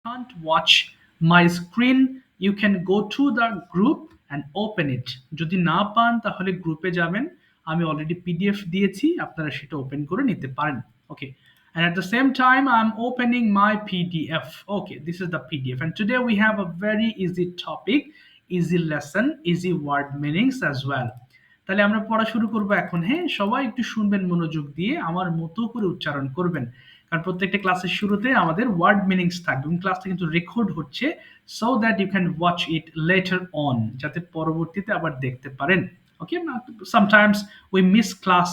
can't watch my screen, you can go to the group and open it. যদি না পান তাহলে গ্রুপে যাবেন, আমি অলরেডি পিডিএফ দিয়েছি, আপনারা সেটা ওপেন করে নিতে পারেন। ওকে, and at the same time I'm opening my pdf. Okay, this is the pdf and today we have a very easy topic, easy lesson, easy word meanings as well. তাহলে আমরা পড়া শুরু করবো এখন। হ্যাঁ, সবাই একটু শুনবেন মনোযোগ দিয়ে, আমার মতো করে উচ্চারণ করবেন, কারণ প্রত্যেকটা ক্লাসের শুরুতে আমাদের ওয়ার্ড মিনিংস থাকবে এবং ক্লাসটা কিন্তু রেকর্ড হচ্ছে, so that you can watch it later on, যাতে পরবর্তীতে আবার দেখতে পারেন। Okay, sometimes we miss class,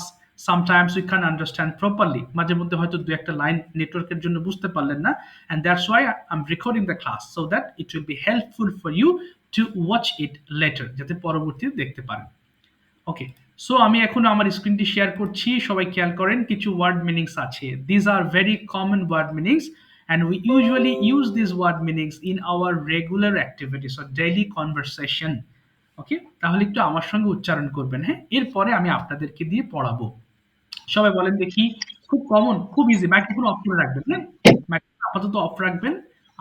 sometimes we can understand properly, মাঝে মধ্যে হয়তো দু একটা লাইন নেটওয়ার্কের জন্য বুঝতে পারলেন না, and that's why I am recording the class so that it will be helpful for you to watch it later, যাতে পরবর্তীতে দেখতে পারেন। ওকে, সো আমি এখন আমার স্ক্রিনটি শেয়ার করছি, সবাই খেয়াল করেন কিছু ওয়ার্ড মিনিংস আছে। These are very common word meanings and we usually use these word meanings in our regular activities or daily conversation. ওকে, তাহলে একটু আমার সঙ্গে উচ্চারণ করবেন। হ্যাঁ, এরপরে আমি আপনাদেরকে দিয়ে পড়াবো। সবাই বলেন দেখি। খুব কমন, খুব ইজি। মাইক্রোফোন অফ করে রাখবেন। হ্যাঁ, মাইক্রোফোন আপাতত অফ রাখবেন,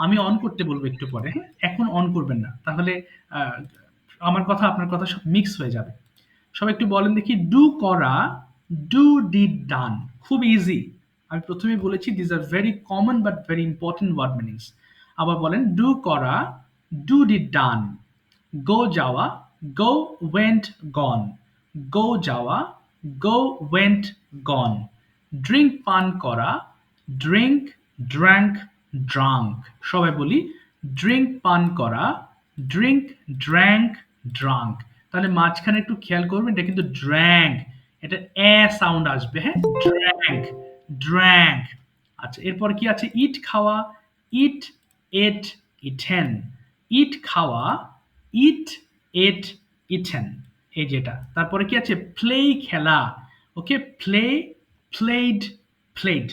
আমি অন করতে বলবো একটু পরে। হ্যাঁ, এখন অন করবেন না, তাহলে আহ, আমার কথা আপনার কথা সব মিক্স হয়ে যাবে। সবাই একটু বলেন দেখি। ডু করা, ডু ডিড ডান। খুব ইজি। আমি প্রথমেই বলেছি these are very common but very important word meanings. আবার বলেন ডু করা, ডু ডিড ডান। গো যাওয়া, গো ওয়েন্ট গন। গো যাওয়া, গো ওয়েন্ট গন। ড্রিঙ্ক পান করা, ড্রিঙ্ক ড্র্যাঙ্ক ড্রাঙ্ক। সবাই বলি ড্রিঙ্ক পান করা, ড্রিঙ্ক ড্র্যাঙ্ক ড্রাঙ্ক। তাহলে মাঝখানে একটু খেয়াল করবেন, এটা কিন্তু ড্র্যাঙ্ক, এটা সাউন্ড আসবে। হ্যাঁ, ড্র্যাঙ্ক ড্র্যাঙ্ক। আচ্ছা, এরপর কি আছে? ইট খাওয়া, ইট এট ইটেন। ইট খাওয়া, ইট এট ইটেন, এই যেটা। তারপরে কি আছে? প্লে খেলা। ওকে, প্লে প্লেড প্লেড।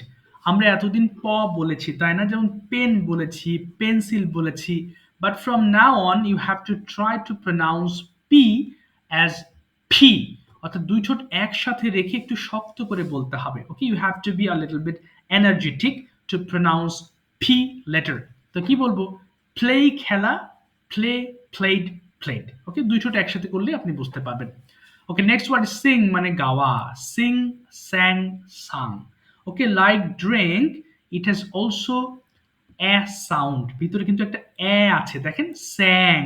আমরা এতদিন প বলেছি তাই না, যেমন পেন বলেছি, পেন্সিল বলেছি, but from now on you have to try to pronounce P as fee, অর্থাৎ দুই ঠোঁট একসাথে রেখে একটু শক্ত করে বলতে হবে। Okay, you have to be a little bit energetic to pronounce P letter. তো কি বলবো? প্লে খেলা, প্লে প্লেড প্লেড। ওকে, দুই ঠোঁট একসাথে করলে আপনি বুঝতে পারবেন। ওকে, নেক্সট ওয়ার্ড সিং, মানে গাওয়া। Sing, sang, sung. Okay, like drink, it has also a sound, ভিতরে কিন্তু একটা এ আছে, দেখেন, স্যাং।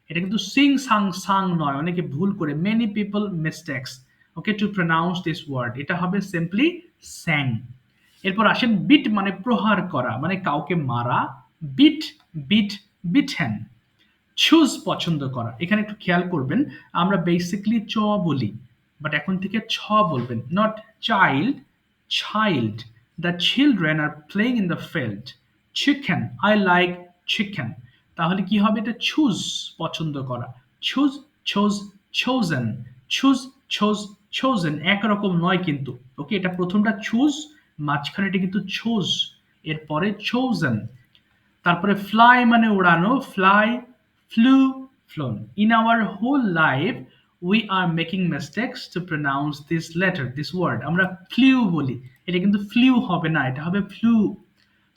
এটা কিন্তু সিং সাং সাং নয়, অনেকে ভুল করে, many people mistakes. Okay, to pronounce this word, এটা হবে সিম্পলি স্যাং। এরপর আসেন বিট, মানে প্রহার করা, মানে কাউকে মারা। Bit bit beaten. চুজ, পছন্দ করা। এখানে একটু খেয়াল করবেন, আমরা বেসিকলি চ বলি, বাট এখন থেকে ছ বলবেন। Not child, child. The children are playing in the field. Chicken, I like chicken. তাহলে কি হবে? এটা চুজ, পছন্দ করা। Choose, chose, chosen. Choose, chose, chosen একরকম নয় কিন্তু। ওকে, এটা প্রথমটা চুজ, মাঝখানে এটা কিন্তু চোজ, এরপরে চোজেন। তারপরে ফ্লাই, মানে উড়ানো। Fly, flew, flown. In our whole life we are making mistakes to pronounce this letter, this word. আমরা ফ্লিউ বলি, এটা কিন্তু ফ্লিউ হবে না, এটা হবে ফ্লু।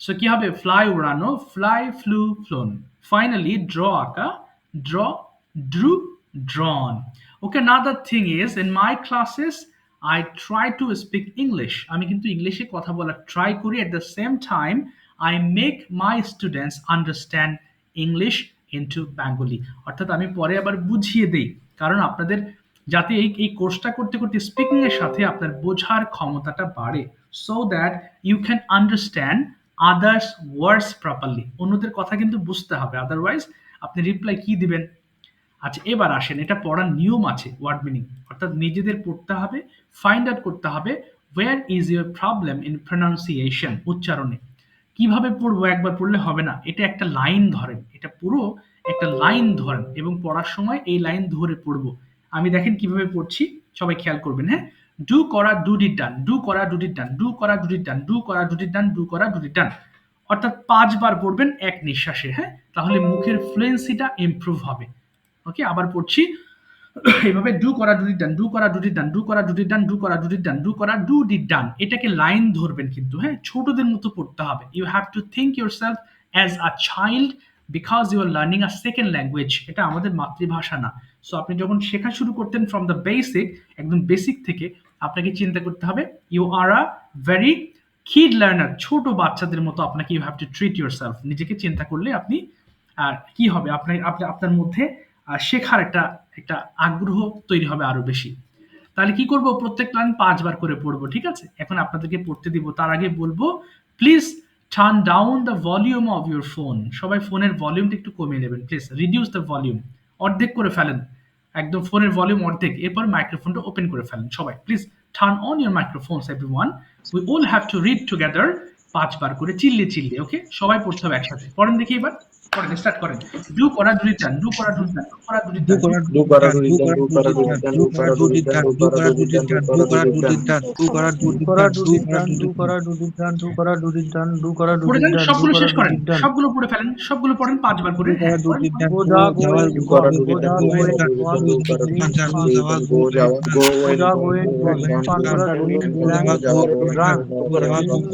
সো কি হবে? ফ্লাই, উড়ানো। Fly, flew, flown. Finally draw, আঁকা। Draw, drew, drawn. Okay, another thing is in my classes I try to speak English. আমি কিন্তু ইংলিশে কথা বলার ট্রাই করি, at the same time I make my students understand English into Bengali. অর্থাৎ আমি পরে আবার বুঝিয়ে দেই, কারণ আপনাদের যাতে এই কোর্সটা করতে করতে স্পিকিং এর সাথে আপনার বোঝার ক্ষমতাটা বাড়ে, so that you can understand others words properly. অন্যদের কথা কিন্তু বুঝতে হবে, আদারওয়াইজ আপনি রিপ্লাই কি দিবেন? আচ্ছা, এবার আসেন, এটা পড়ার নিয়ম আছে ওয়ার্ড মিনিং, অর্থাৎ নিজেদের পড়তে হবে, ফাইন্ড আউট করতে হবে where is your problem in pronunciation, উচ্চারণে। কিভাবে পড়বো? একবার পড়লে হবে না, এটা একটা লাইন ধরেন, এটা পুরো একটা লাইন ধরেন এবং পড়ার সময় এই লাইন ধরে পড়বো। আমি দেখেন কিভাবে পড়ছি, সবাই খেয়াল করবেন। হ্যাঁ, ডু করা, ডু ডিড ডান। ডু করা, ডু ডিড ডান। ডু করা, ডু ডিড ডান। ডু করা, ডু ডিড ডান। ডু করা, ডু ডিড ডান। অর্থাৎ 5 বার পড়বেন এক নিঃশ্বাসে। হ্যাঁ, তাহলে মুখের ফ্লুয়েন্সিটা ইমপ্রুভ হবে। ওকে, আবার পড়ছি এইভাবে। ডু করা, ডু ডিড ডান। ডু করা, ডু ডিড ডান। ডু করা, ডু ডিড ডান। ডু করা, ডু ডিড ডান। ডু করা, ডু ডিড ডান। এটাকে লাইন ধরবেন কিন্তু। হ্যাঁ, ছোটদের মতো পড়তে হবে। You have to think yourself as a child because you are learning a second language, এটা আমাদের মাতৃভাষা না। সো আপনি যখন শেখা শুরু করতেন ফ্রম দ্য বেসিক, একদম বেসিক থেকে, আপনাকে চিন্তা করতে হবে you are a very kid learner, ছোট বাচ্চাদের মতো আপনাকে you have to treat yourself. নিজেকে চিন্তা করলে আপনি কি হবে, আপনার মধ্যে শেখার একটা একটা আগ্রহ তৈরি হবে আরো বেশি। তাহলে কি করব, প্রত্যেক লাইন 5 বার করে পড়বো, ঠিক আছে? এখন আপনাদেরকে পড়তে দিব, তার আগে বলবো please turn down the volume of your phone. সবাই ফোনের ভলিউমটা একটু কমিয়ে নেবেন প্লিজ, রিডিউস দ্য ভলিউম, অর্ধেক করে ফেলেন, একদম ফোনের ভলিউম অর্ধেক, এরপর মাইক্রোফোনটা ওপেন করে ফেলেন সবাই please. Turn on your মাইক্রোফোনস everyone, we all have to read together, 5 বার করে চিল্লিয়ে চিল্লিয়ে, ওকে? সবাই পড়তে হবে একসাথে। পড়েন দেখি এবার, পড়েন, স্টার্ট করেন। ডু করা ডুরি টান, ডু করা ডুরি টান, ডু করা ডুরি Do টান, kara Do do kara done, do do done, kara do do kara do done, done, do do kara kara do do done, done, do do kara kara do do done, do done, do kara kara do do done. done, do kara do Do kara done, do do done, kara do do kara do done, do kara do done, do kara do পড়ে যান, done, do সবগুলো kara শেষ do করেন, done. সবগুলো পড়ে ফেলেন, সবগুলো পড়েন 5 বার করে, do হ্যাঁ kara do পড়েন পড়েন। done, Go go da, go jawa in, do go kara do in, done, go da, go go in, in, done, one, go two, three, man jawa one, jawa go go in, Java, done, go go in, go in, in, go go in, in, one, two, done, three, go in, go go jawa go go Java, go in, in, done, go Java, go go jawa in, go one,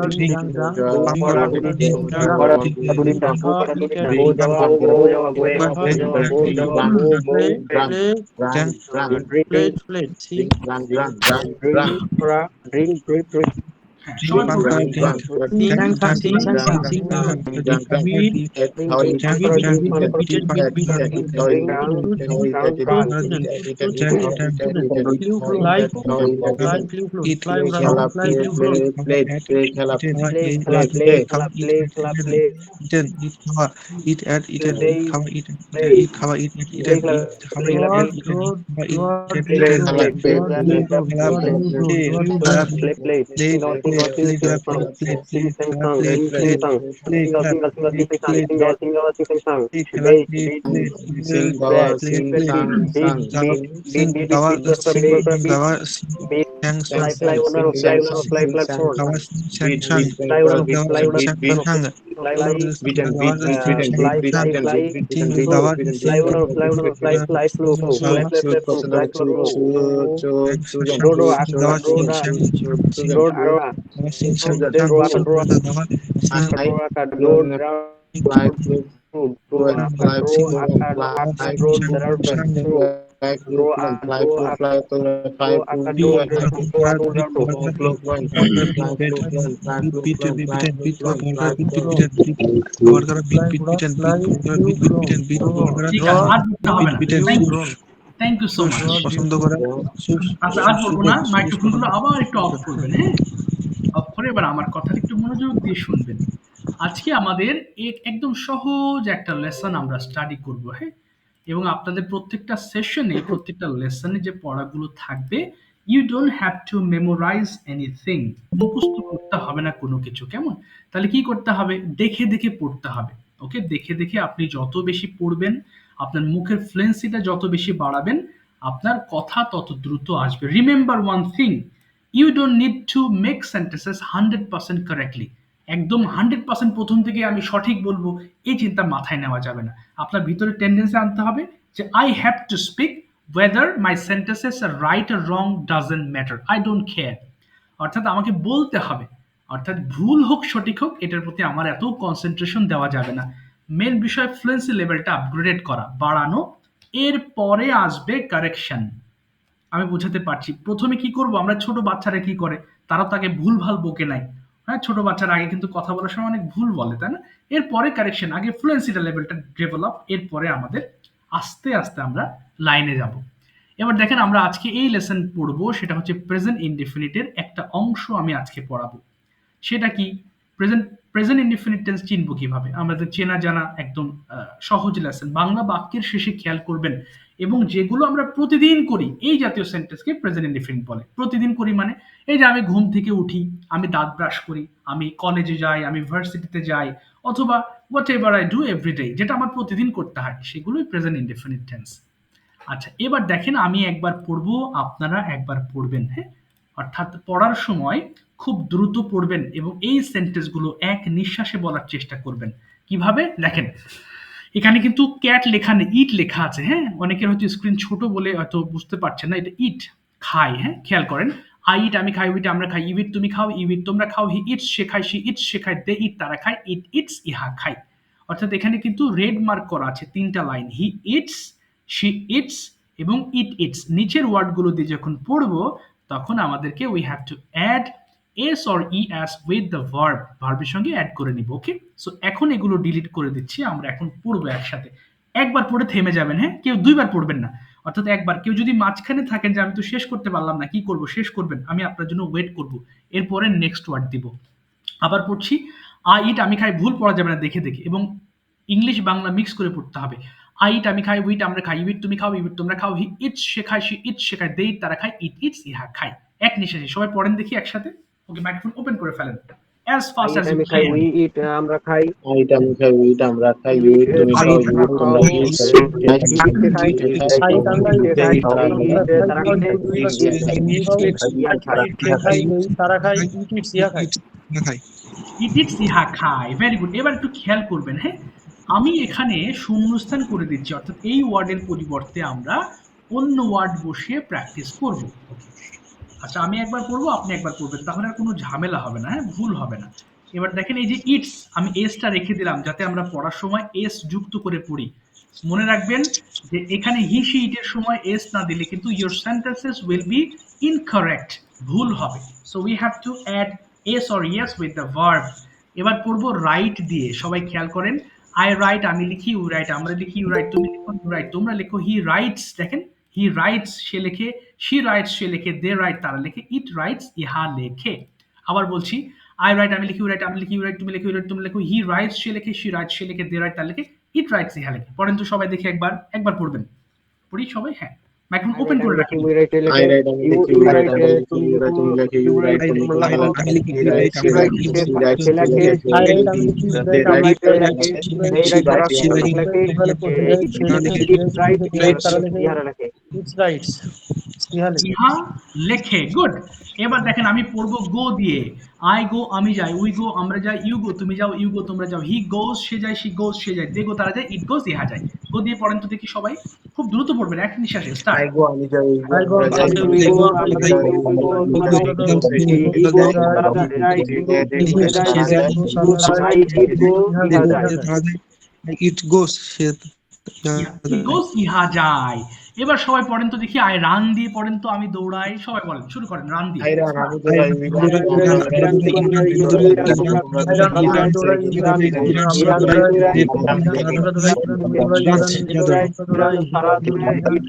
two, in, three, done, go three, Java, bam go kara Java, do go din, Java, done, go three, Java, three, go ha, Java, eat and go eat and Java, go, go Java, go go in, and go play, Java, play, go play, Java, done, go done, go play, run, play, run, done, run, play, drink, play, see, drink, run, play, pra, drink, drink, drink. হ্যাঁ drink, সবাই Drink, পড়বেন। pankara, drink, drink, drunk, drunk, sing, drink, done, sing, sing, drunk, sing, sing, drunk, drink, drunk, drunk. beat, Eat how drink, it jump, how it jump, eat beat, it, beat, eat beat, that, beat, eat beat, that, beat, eat how beat, it beat, eat beat, it, beat, how beat, it that, eat round, that, eat student, that, eat that, eat jump, how jump, eat that, eat student, that, eat flew, how flew, eat fly, that, flew, how flew, eat that, eat fly, that. flew, flew, Eat, fly, play, run, খেলা, fly, play, flew, play, flew, play, play, খেলা, play, play, play, play, play, play, eat and eat and eat, play, খাওয়া eat and eat and play, eat, খাওয়া eat and eat play, and খেলা, eat, খাওয়া play, eat খেলা, and play, eat and eat, খাওয়া eat and eat play, and খেলা, eat, play, play, play, খেলা, play, play, play, play, খেলা, খেলা, play, play, play, sing out, sing play, out, sing, play, sing খেলা, song, play, play, sing, play, sing খেলা, song, play, sing, play, sing song, play, sing out, খেলা, sing out, sing out, play, sing, sing song, play, sing out, sing out, sing, song, play, খেলা, beat, play, beat, play, sing, play, gawa, play, sing, play, sang, sing, sang, গাওয়া, beat, sing, beat, beat, beat, গাওয়া, beat, plus, plus, sing, plus, plus, beat, গাওয়া, sing, beat, sang, fly, song, fly, sing, fly, গাওয়া, fly, sing, fly, sang, phone, গাওয়া, sing, sang, beat, sang, beat, fly, sing, গাওয়া, fly, sing, beat, sang, fly, গাওয়া, beat and গাওয়া, beat, sing, sang, beat, beat sang, and beat, beat sing, and beat, গাওয়া, beat and sing, beat, গাওয়া, fly, sing, flow, flow, গাওয়া, fly, flow, fly, flow, sang, sang, do, do, sing, do, গাওয়া, do, sing, da, sang, sing, do, ra, গাওয়া, sing, sang, do, sang, ro, sing, ro, গাওয়া, sing, I, sang, do, ra, fly, flow, do, fly, sing, flow, fly, sing, do, sang, sang, fly, flow, fly, flow, fly, fly, flow, beat, fly, kara beat, kara beat, kara flow, kara flow, beat, fly, kara beat, fly, beat, flow, fly, beat, flow, beat, fly, beat, fly, beat, beat, flow, kara fly, beat, beat, flow. beat, beat, kara beat, beat, beat, and beat, kara beat, beat, beat, and beat, kara ঠিক আছে, drone, আর পড়তে হবে beat, না। beat, and thank you, swoosh, thank you so swoosh, much. পছন্দ করা, swoosh, আচ্ছা আর swoosh, বলবো না, super, swoosh, মাইক্রোফোনগুলো পছন্দ আবার একটু অফ করবেন, হ্যাঁ? অফ করে এবার আমার কথাটা একটু মনোযোগ দিয়ে শুনবেন। আজকে আমাদের একদম সহজ একটা লেসন আমরা স্টাডি করব, হ্যাঁ? এবং আপনাদের প্রত্যেকটা সেশনে, প্রত্যেকটা লেসনে যে পড়াগুলো থাকবে, you don't have to memorise anything. মুখস্থ করতে হবে না কোনো কিছু, কেমন? তাহলে কি করতে হবে? দেখে দেখে পড়তে হবে। ওকে, দেখে দেখে আপনি যত বেশি পড়বেন, আপনার মুখের ফ্লুয়েন্সিটা যত বেশি বাড়াবেন, আপনার কথা তত দ্রুত আসবে। Remember one thing, you don't need to make sentences 100% correctly. একদম 100% প্রথম থেকে আমি সঠিক বলবো, এই চিন্তা মাথায় নেওয়া যাবে না। আপনার ভিতরে টেন্ডেন্সি আনতে হবে যে I have to speak whether my sentences are right or wrong doesn't matter, I don't care। অর্থাৎ আমাকে বলতে হবে, অর্থাৎ ভুল হোক সঠিক হোক এটার প্রতি আমার এত কনসেন্ট্রেশন দেওয়া যাবে না। মেন বিষয় ফ্লুয়েন্সি লেভেলটা আপগ্রেড করা, বাড়ানো, এর পরে আসবে কারেকশন। আমি বোঝাতে পারছি। প্রথমে কি করব, আমরা ছোট বাচ্চারা কি করে, তারা তাকে ভুলভাল বকে নাই। হ্যাঁ, ছোট বাচ্চারা আগে কিন্তু কথা বলার সময় অনেক ভুল বলে, তাই না? এরপরে কারেকশন, আগে ফ্লুয়েন্সিটা লেভেলটা ডেভেলপ, এরপরে আমাদের আস্তে আস্তে আমরা লাইনে যাব। এবার দেখেন আমরা আজকে এই লেসন পড়বো, সেটা হচ্ছে প্রেজেন্ট ইনডেফিনিটের একটা অংশ আমি আজকে পড়াবো। সেটা কি? প্রেজেন্ট প্রেজেন্ট ইনডিফিনিট টেন্স চিনব কিভাবে? আমাদের চেনা জানা একদম সহজ লেসন। বাংলা বাক্যের শেষে খেয়াল করবেন, এবং যেগুলো আমরা প্রতিদিন করি এই জাতীয় সেন্টেন্সকে প্রেজেন্ট ইনডিফিনিট বলে। প্রতিদিন করি মানে এই যে আমি ঘুম থেকে উঠি, আমি দাঁত ব্রাশ করি, আমি কলেজে যাই, আমি ভার্সিটিতে যাই, অথবা whatever I do every day, যেটা আমার প্রতিদিন করতে হয়, সেগুলোই প্রেজেন্ট ইনডিফিনিট টেন্স। আচ্ছা এবার দেখেন, আমি একবার পড়বো, আপনারা একবার পড়বেন, হ্যাঁ? অর্থাৎ পড়ার সময় খুব দ্রুত পড়বেন এবং এই সেন্টেন্সগুলো এক নিঃশ্বাসে বলার চেষ্টা করবেন। কিভাবে? দেখেন, এখানে কিন্তু ক্যাট লেখা নেই, ইট লেখা আছে, হ্যাঁ? অনেকের হয়তো স্ক্রিন ছোট বলে হয়তো বুঝতে পারছেন না, এটা ইট, খায়, হ্যাঁ? খেয়াল করেন, আই ইট আমি খাই, উইট আমরা খাই, ইউ ইট তুমি খাও, ইউ ইট তোমরা খাও, হি ইটস সে খায়, শি ইটস সে খায়, দে ইট তারা খায়, ইট ইটস ইহা খায়। অর্থাৎ এখানে কিন্তু রেড মার্ক করা আছে 3টা line, he eats, she eats এবং ইট ইটস। নিচের ওয়ার্ডগুলো দিয়ে যখন পড়বো তখন আমাদেরকে we have to add S or E S with the verb, ভার্বের সঙ্গে অ্যাড করে নিব। ওকে, সো এখন এগুলো ডিলিট করে দিচ্ছি, আমরা এখন পড়বো একসাথে। একবার পড়ে থেমে যাবেন, হ্যাঁ, কেউ 2বার পড়বেন না। অর্থাৎ একবার, কেউ যদি মাঝখানে থাকেন যে আমি তো শেষ করতে পারলাম না, কি করব, শেষ করবেন, আমি আপনার জন্য ওয়েট করব, এরপরে নেক্সট ওয়ার্ড দিব। আবার পড়ছি, আই ইট আমি খাই, ভুল পড়া যাবে না দেখে দেখে, এবং ইংলিশ বাংলা মিক্স করে পড়তে হবে। আই ইট আমি খাই, উইট আমরা খাই, ইউ ইট তুমি খাও, ইউ ইট তোমরা খাও, হি ইটস সে খায়, শি ইটস সে খায়, দে ইট তারা খায়, ইট ইটস ইহা খায়। এক নিঃশ্বাসে সবাই পড়েন দেখি একসাথে। ওকে, মাইক্রোফোন ওপেন করে ফেলেন as I fast it as you আমি খাই, ক্যান। উই ইট আমরা খাই, আই ইট আমি খাই, উই ইট আমরা খাই, ইউ ইট তুমি আই খাও, ইট ইউ তোমরা ইট তোমরা খাও, খাও, হি ইট সে খায়, হি ইট সে খায়, আমরা ইট সে খায়, তারা হি ইট তারা খায়, ইট ইহা খায়। খাই। ইট ইটস ইহা খায়। Very good. এবার একটু খেয়াল করবেন, হ্যাঁ, আমি এখানে শূন্যস্থান করে দিচ্ছি, অর্থাৎ এই ওয়ার্ডের পরিবর্তে আমরা অন্য ওয়ার্ড বসিয়ে প্র্যাকটিস করব। ওকে, আচ্ছা আমি একবার পড়বো, আপনি একবার পড়বেন, তাহলে আর কোনো ঝামেলা হবে না, হ্যাঁ, ভুল হবে না। এবার দেখেন এই যে ইটস, আমি এসটা রেখে দিলাম যাতে আমরা পড়ার সময় এস যুক্ত করে পড়ি। মনে রাখবেন যে এখানে হি শি ইটের সময় এস না দিলে কিন্তু your sentences will be incorrect, ভুল হবে। So we have to add S or yes with the verb. এবার পড়বো রাইট দিয়ে, সবাই খেয়াল করেন। আই রাইট আমি লিখি, ইউ রাইট আমরা লিখি, ইউ রাইট তুমি লিখো, ইউ রাইট তোমরা লেখো, হি রাইটস দেখেন, হি রাইটস সে লেখে, শি রাইটস সে লেখে, দে রাইট তারা লেখে, ইট রাইটস ইহা লেখে। আবার বলছি, আই রাইট আমি লিখি, ইউ রাইট আমি লিখি, ইউ রাইট তুমি লেখো, ইউ রাইট তুমি লেখো, হি রাইটস সে লেখে, শি রাইটস সে লেখে, দে রাইট তারা লেখে, ইট রাইটস ইহা লেখে। পড়েন তো সবাই দেখি একবার, একবার পড়বেন, পড়ি সবাই, হ্যাঁ, মাইক্রোফোন আই ওপেন রাইট করে আমি লিখি, রাখেন। উই রাইট আই লেখে, রাইট আমি ইউ লিখি, ইউ উই রাইট রাইট আমি লিখি, তুমি ইউ রাইট লেখো, তুমি লেখো, ইউ ইউ রাইট রাইট তুমি তোমরা লেখো, লেখো, আমি লিখি, হি রাইট শি সে রাইট লেখে, সে শি রাইট সে সে লেখে, লেখে, they write they you write write তারা লেখে, লেখে, দে শি রাইট তারা রাইট ইহা লেখে। লেখে, ইট রাইট ইহারা লেখে। ইহা লেখে। গুড। এবার দেখেন আমি পড়বো গো দিয়ে। আই গো আমি যাই, উই গো আমরা যাই, ইউ গো তুমি যাও, ইউ গো তোমরা যাও, হি গোজ সে যায়, শি গোজ সে যায়, দে গো তারা যায়, ইট গোজ ইহা যায়। গো দিয়ে পড়েন তো দেখি সবাই, খুব দ্রুত পড়বেন এক নিঃশ্বাসে, স্টার্ট। আই গো আমি যাই, উই গো আমরা যাই, আমি ইউ উই গো গো তুমি আমরা যাও, যাই, ইউ উই গো গো তোমরা তোমরা যাও, যাও, হি গোজ হি গো তারা যায়, দে যায়, ইউ তারা ইট গো ইহা যায়। ইট গোস সে ইট গোজ ইহা যায়। এবার সবাই পড়েন তো দেখি, আই রান দিয়ে পড়েন তো, আমি দৌড়াই, সবাই বলেন, শুরু করেন রান দিয়ে। আই রান আমি দৌড়াই, উই রান আই তোমরা রান দৌড়াও, ইউ তোমরা রান ইউ তোমরা রান দৌড়াও, তোমরা তোমরা দৌড়াও, he ran say he ran যায়, হি রান উই রান আমরা দেখি, ইউ রাইট তারা দৌড়ে, ইট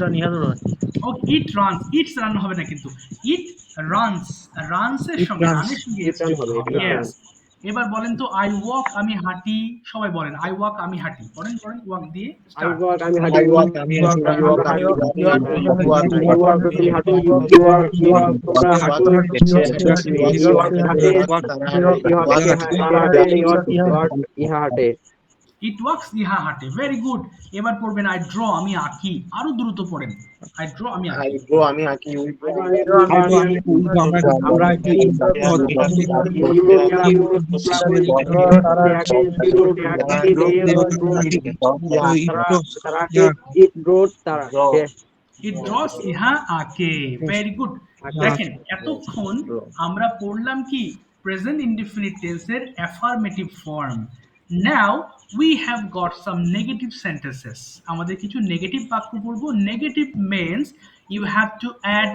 রান ইহা দৌড়ায়। ওকে, ইট রানস, ইটস রান হবে না কিন্তু, ইট রানস, রানসের সঙ্গে, রানের সঙ্গে ইট এস রান যুক্ত হবে, হবে। ইট রান। ইয়েস। এবার বলেন তো, আই ওয়াক আমি হাঁটি, সবাই বলেন আই ওয়াক আমি হাঁটি, পড়েন পড়েন ওয়াক দিয়ে আই স্টার্ট। ওয়াক আমি হাঁটি, আই ওয়াক আমি হাঁটি, উই ওয়াক আমরা আমি হাঁটি, হাঁটি, ইউ ওয়াক ইউ তুমি ওয়াক হাঁটো, তুমি হাঁটো, হি ইউ ওয়াক ওয়াক তোমরা তুমি হাঁটো, হাঁটো, সে হাঁটে, হি ওয়াক ইউ ওয়াক হাঁটে, তারা হাঁটে, ইউ ওয়াক হাঁটে, তারা হাঁটে, ইউ ওয়াক ইহা হাঁটে। ইট ওয়াক্স ইহা হাঁটে। Very good. এবার পড়বেন আই ড্র আমি আঁকি, আরো দ্রুত পড়েন, আই ড্র আমি আই আঁকি। গো আমি আঁকি, উই গো আই আমরা ড্র আমরা আঁকি, আঁকি, আমরা আমরা আঁকি, ইউ ইউ তোমরা কই, সে আঁকে, সে ড্র সে আঁকে, দে ড্র তারা তারা আঁকে, ইট ড্র তারা আঁকে। ইট ড্রস ইহা আঁকে। Very good. দেখেন এতক্ষণ আমরা পড়লাম কি, প্রেজেন্ট ইনডিফিনিট টেন্সের affirmative form. Now we have got some negative sentences, আমাদের কিছু নেগেটিভ বাক্য পড়বো। Negative means you have to add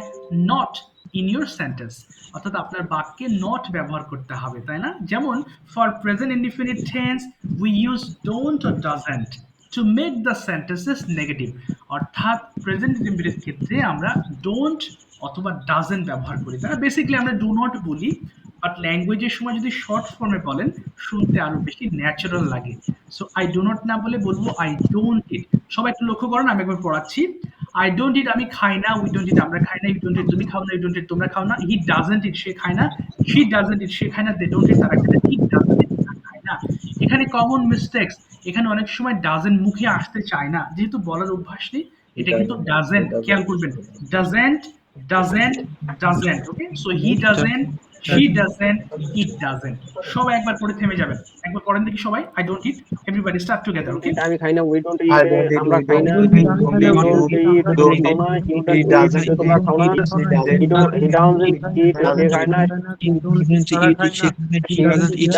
not in your sentence, অর্থাৎ আপনার বাক্যে নট ব্যবহার করতে হবে, তাই না? যেমন for present indefinite tense we use don't or doesn't to make the sentences negative, অর্থাৎ প্রেজেন্ট ইনডিফিনিট ক্ষেত্রে আমরা ডোন্ট অথবা ডাজেন্ট ব্যবহার করি, তাই না? বেসিক্যালি আমরা ডু নট বলি, বাট ল্যাঙ্গুয়েজের সময় যদি শর্ট ফর্মে বলেন শুনতে আরো বেশি ন্যাচারাল লাগে। সো আই ডু নট না বলে বলবো আই ডোন্ট ইট। সবাই একটু লক্ষ্য করেন, আমি একবার পড়াচ্ছি। আই ডোন্ট ইট আমি খাই না, উই ডোন্ট ইট আমরা খাই না, ইউ ডোন্ট ইট তুমি খাও না, ইউ ডোন্ট ইট তোমরা খাও না, হি ডাজন্ট ইট সে খায় না, শি ডাজন্ট ইট সে খায় না, দে ডোন্ট ইট তারা খায় না, ইট ডাজন্ট ইট তারা খায় না। এখানে কমন মিস্টেক্স, এখানে অনেক সময় ডাজেন্ট মুখে আসতে চায় না, যেহেতু বলার অভ্যাস নেই, এটা কিন্তু ডাজেন্ট, খেয়াল করবেন, doesn't doesn't doesn't. Okay, so he doesn't, she doesn't, it doesn't. সবাই একবার পড়ে থেমে যাবেন, একবার পড়েন দেখি সবাই। I don't eat, everybody start together, okay? আমি খাই না, we don't I eat, don't eat, আমরা we খাই don't না, eat, we we don't don't eat, তুমি eat, খাও না, you he don't doesn't eat, তোমরা খাও না, eat, he doesn't he doesn't eat, সে খায় না, he doesn't eat, he doesn't eat,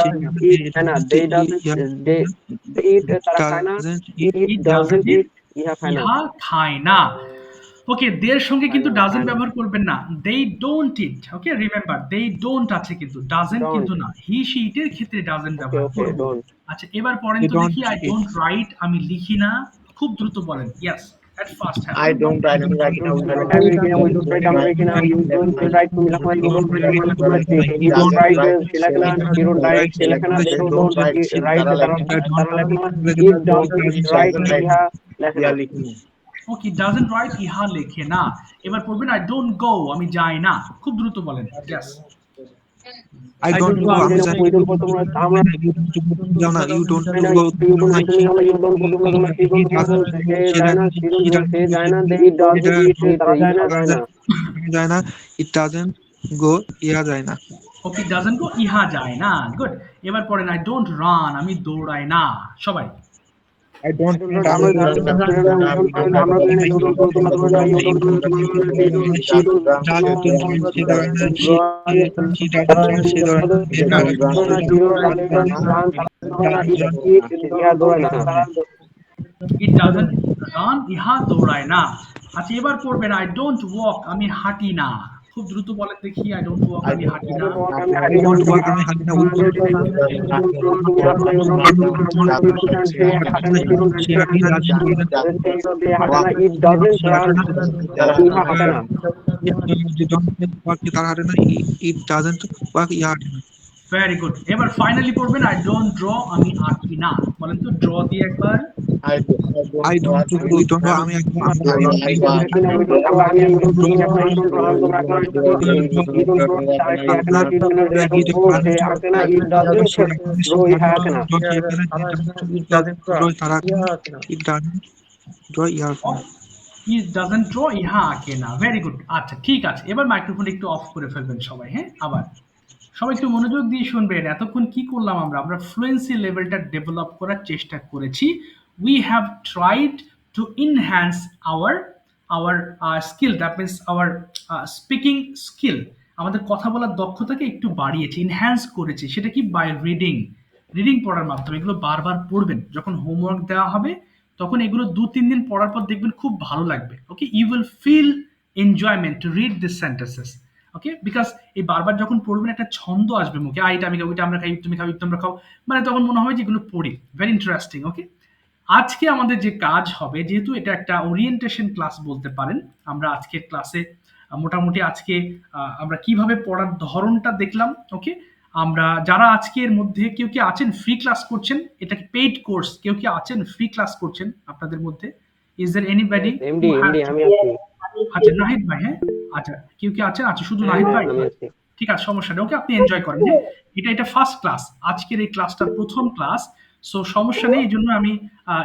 eat খায় না, they doesn't, they eat, তারা খায় না, doesn't it It doesn't doesn't eat, eat, ইহা খায় না, ইহা খায় না। ওকে, দের সঙ্গে কিন্তু খায় ডাজেন্ট না, ব্যবহার করবেন না, they don't eat. Okay, remember they don't আছে কিন্তু, ডাজেন্ট কিন্তু don't, না। হি সি ইটের ক্ষেত্রে ডাজেন্ট okay, ব্যবহার okay, করব। don't, আচ্ছা, এবার পড়েন he তো don't দেখি। I eat. ডোন্ট রাইট, আমি লিখি না। খুব দ্রুত বলেন, ইয়েস, এট ফার্স্ট হ্যাঁ। I don't write, I'm I writing, don't I'm write, writing, আমি লিখি না, we don't write, আমরা লিখি না, you don't write, তুমি লেখো না, you don't write, তোমরা লিখো, he he don't doesn't write, write, সে লেখে না, he don't write, সে লেখে না, they don't write, তারা লেখে না, it doesn't write, ইহা লেখে ইয়া না, লিখুন। ওকে, ডাজেন্ট রাইট, ইহা লেখে না। এবার পড়বেন আই ডোন্ট গো, আমি যাই না। খুব দ্রুত বলেন, ইয়েস। I don't go, আমি আমি জানি না, যাই we না, don't go, তোমরা, আমরা you don't go, তুমি যাও না, you don't জানি না, go, you তুমি যাও don't না, go, তুমি যাও না, you don't go, তোমরা যাও না, she don't go, সে যায় না, she don't go, সে যায় না, it doesn't eat, তারা যায় না, যায় না, it doesn't go, ইয়া যায় না। ওকে, ডাজেন্ট গো, ইহা যায় না। গুড। এবার পড়েন আই ডোন্ট রান, আমি দৌড়াই না। সবাই I don't run, I আমি don't run, দৌড়াই I'm না, not, we don't আমরা run, জানি না, you don't go, তোমরা যাও না, you don't go, he she don't doesn't run, say he দৌড়ায় না, doesn't run, he doesn't run, সে দৌড়ায় না, he don't run, she don't run, ইহা দৌড়ায় না, ইট ডাজন্ট রান, ইহা দৌড়ায় না। আচ্ছা, এবার পড়বেন আই ডোন্ট ওয়াক, আমি হাঁটি না। খুব দ্রুত বলেন দেখি, আই ডোন্ট ওয়াক, I আমি don't হাঁটি walk, না। আমি I don't walk, আমি হাঁটি না, we don't he doesn't run, সে হাঁটে না, সে হাঁটে না, it doesn't run, ইহা হাঁটে না, you don't walk, তার হাঁটে না, it doesn't walk, ইয়া হাঁটে না। Very good. এবার ফাইনালি পড়বেন আই ডোন্ট ড্র, আমি আঁকি না। বলেন তো ড্র দিয়ে একবার। I don't do, we don't do, আমি একদম I it doesn't draw, yeah he doesn't draw, ইহা আঁকে না। Very good. আচ্ছা, ঠিক আছে, এবার মাইক্রোফোন একটু অফ করে ফেলবেন সবাই, হ্যাঁ। আবার সবাই একটু মনোযোগ দিয়ে শুনবেন। এতক্ষণ কি করলাম আমরা? আমরা ফ্লুয়েন্সি লেভেলটা ডেভেলপ করার চেষ্টা করেছি। We have tried to enhance our skill, that means our speaking skill. আমাদের কথা বলার দক্ষতাকে একটু বাড়িয়েছি, এনহ্যান্স করেছি। সেটা কি? বাই রিডিং পড়ার মাধ্যমে। এগুলো বারবার পড়বেন। যখন হোমওয়ার্ক দেওয়া হবে তখন এগুলো 2-3 দিন পড়ার পর দেখবেন খুব ভালো লাগবে। Okay, you will feel enjoyment to read this sentences. Okay, because এই বারবার যখন পড়বেন একটা ছন্দ আসবে মুখে, এটা আমি খাই, ওইটা আমরা খাই, তুমি খাও, তোমরা খাও, মানে তখন মনে হবে যে এগুলো পড়ি। Very interesting. ওকে, আজকে আমাদের যে কাজ হবে, যেহেতু এটা একটা ওরিয়েন্টেশন ক্লাস বলতে পারেন, আমরা আজকের ক্লাসে মোটামুটি আজকে আমরা কিভাবে পড়ার ধরনটা দেখলাম। ওকে, আমরা যারা আজকের মধ্যে কেউ কি আছেন ফ্রি ক্লাস করছেন, এটা কি পেইড কোর্স, কেউ কি আছেন ফ্রি ক্লাস করছেন আপনাদের মধ্যে? Is there anybody? এমডি আমি আছি, আচ্ছা, নাহিদ ভাই, হ্যাঁ। আচ্ছা, কেউ কি আছেন? আচ্ছা, শুধু নাহিদ ভাই। আমি আছি, ঠিক আছে, সমস্যা নেই। ওকে, আপনি এনজয় করেন, হ্যাঁ। এটা ফার্স্ট ক্লাস, আজকের এই ক্লাসটা প্রথম ক্লাস। সো সমস্যা নেই, এই জন্য আমি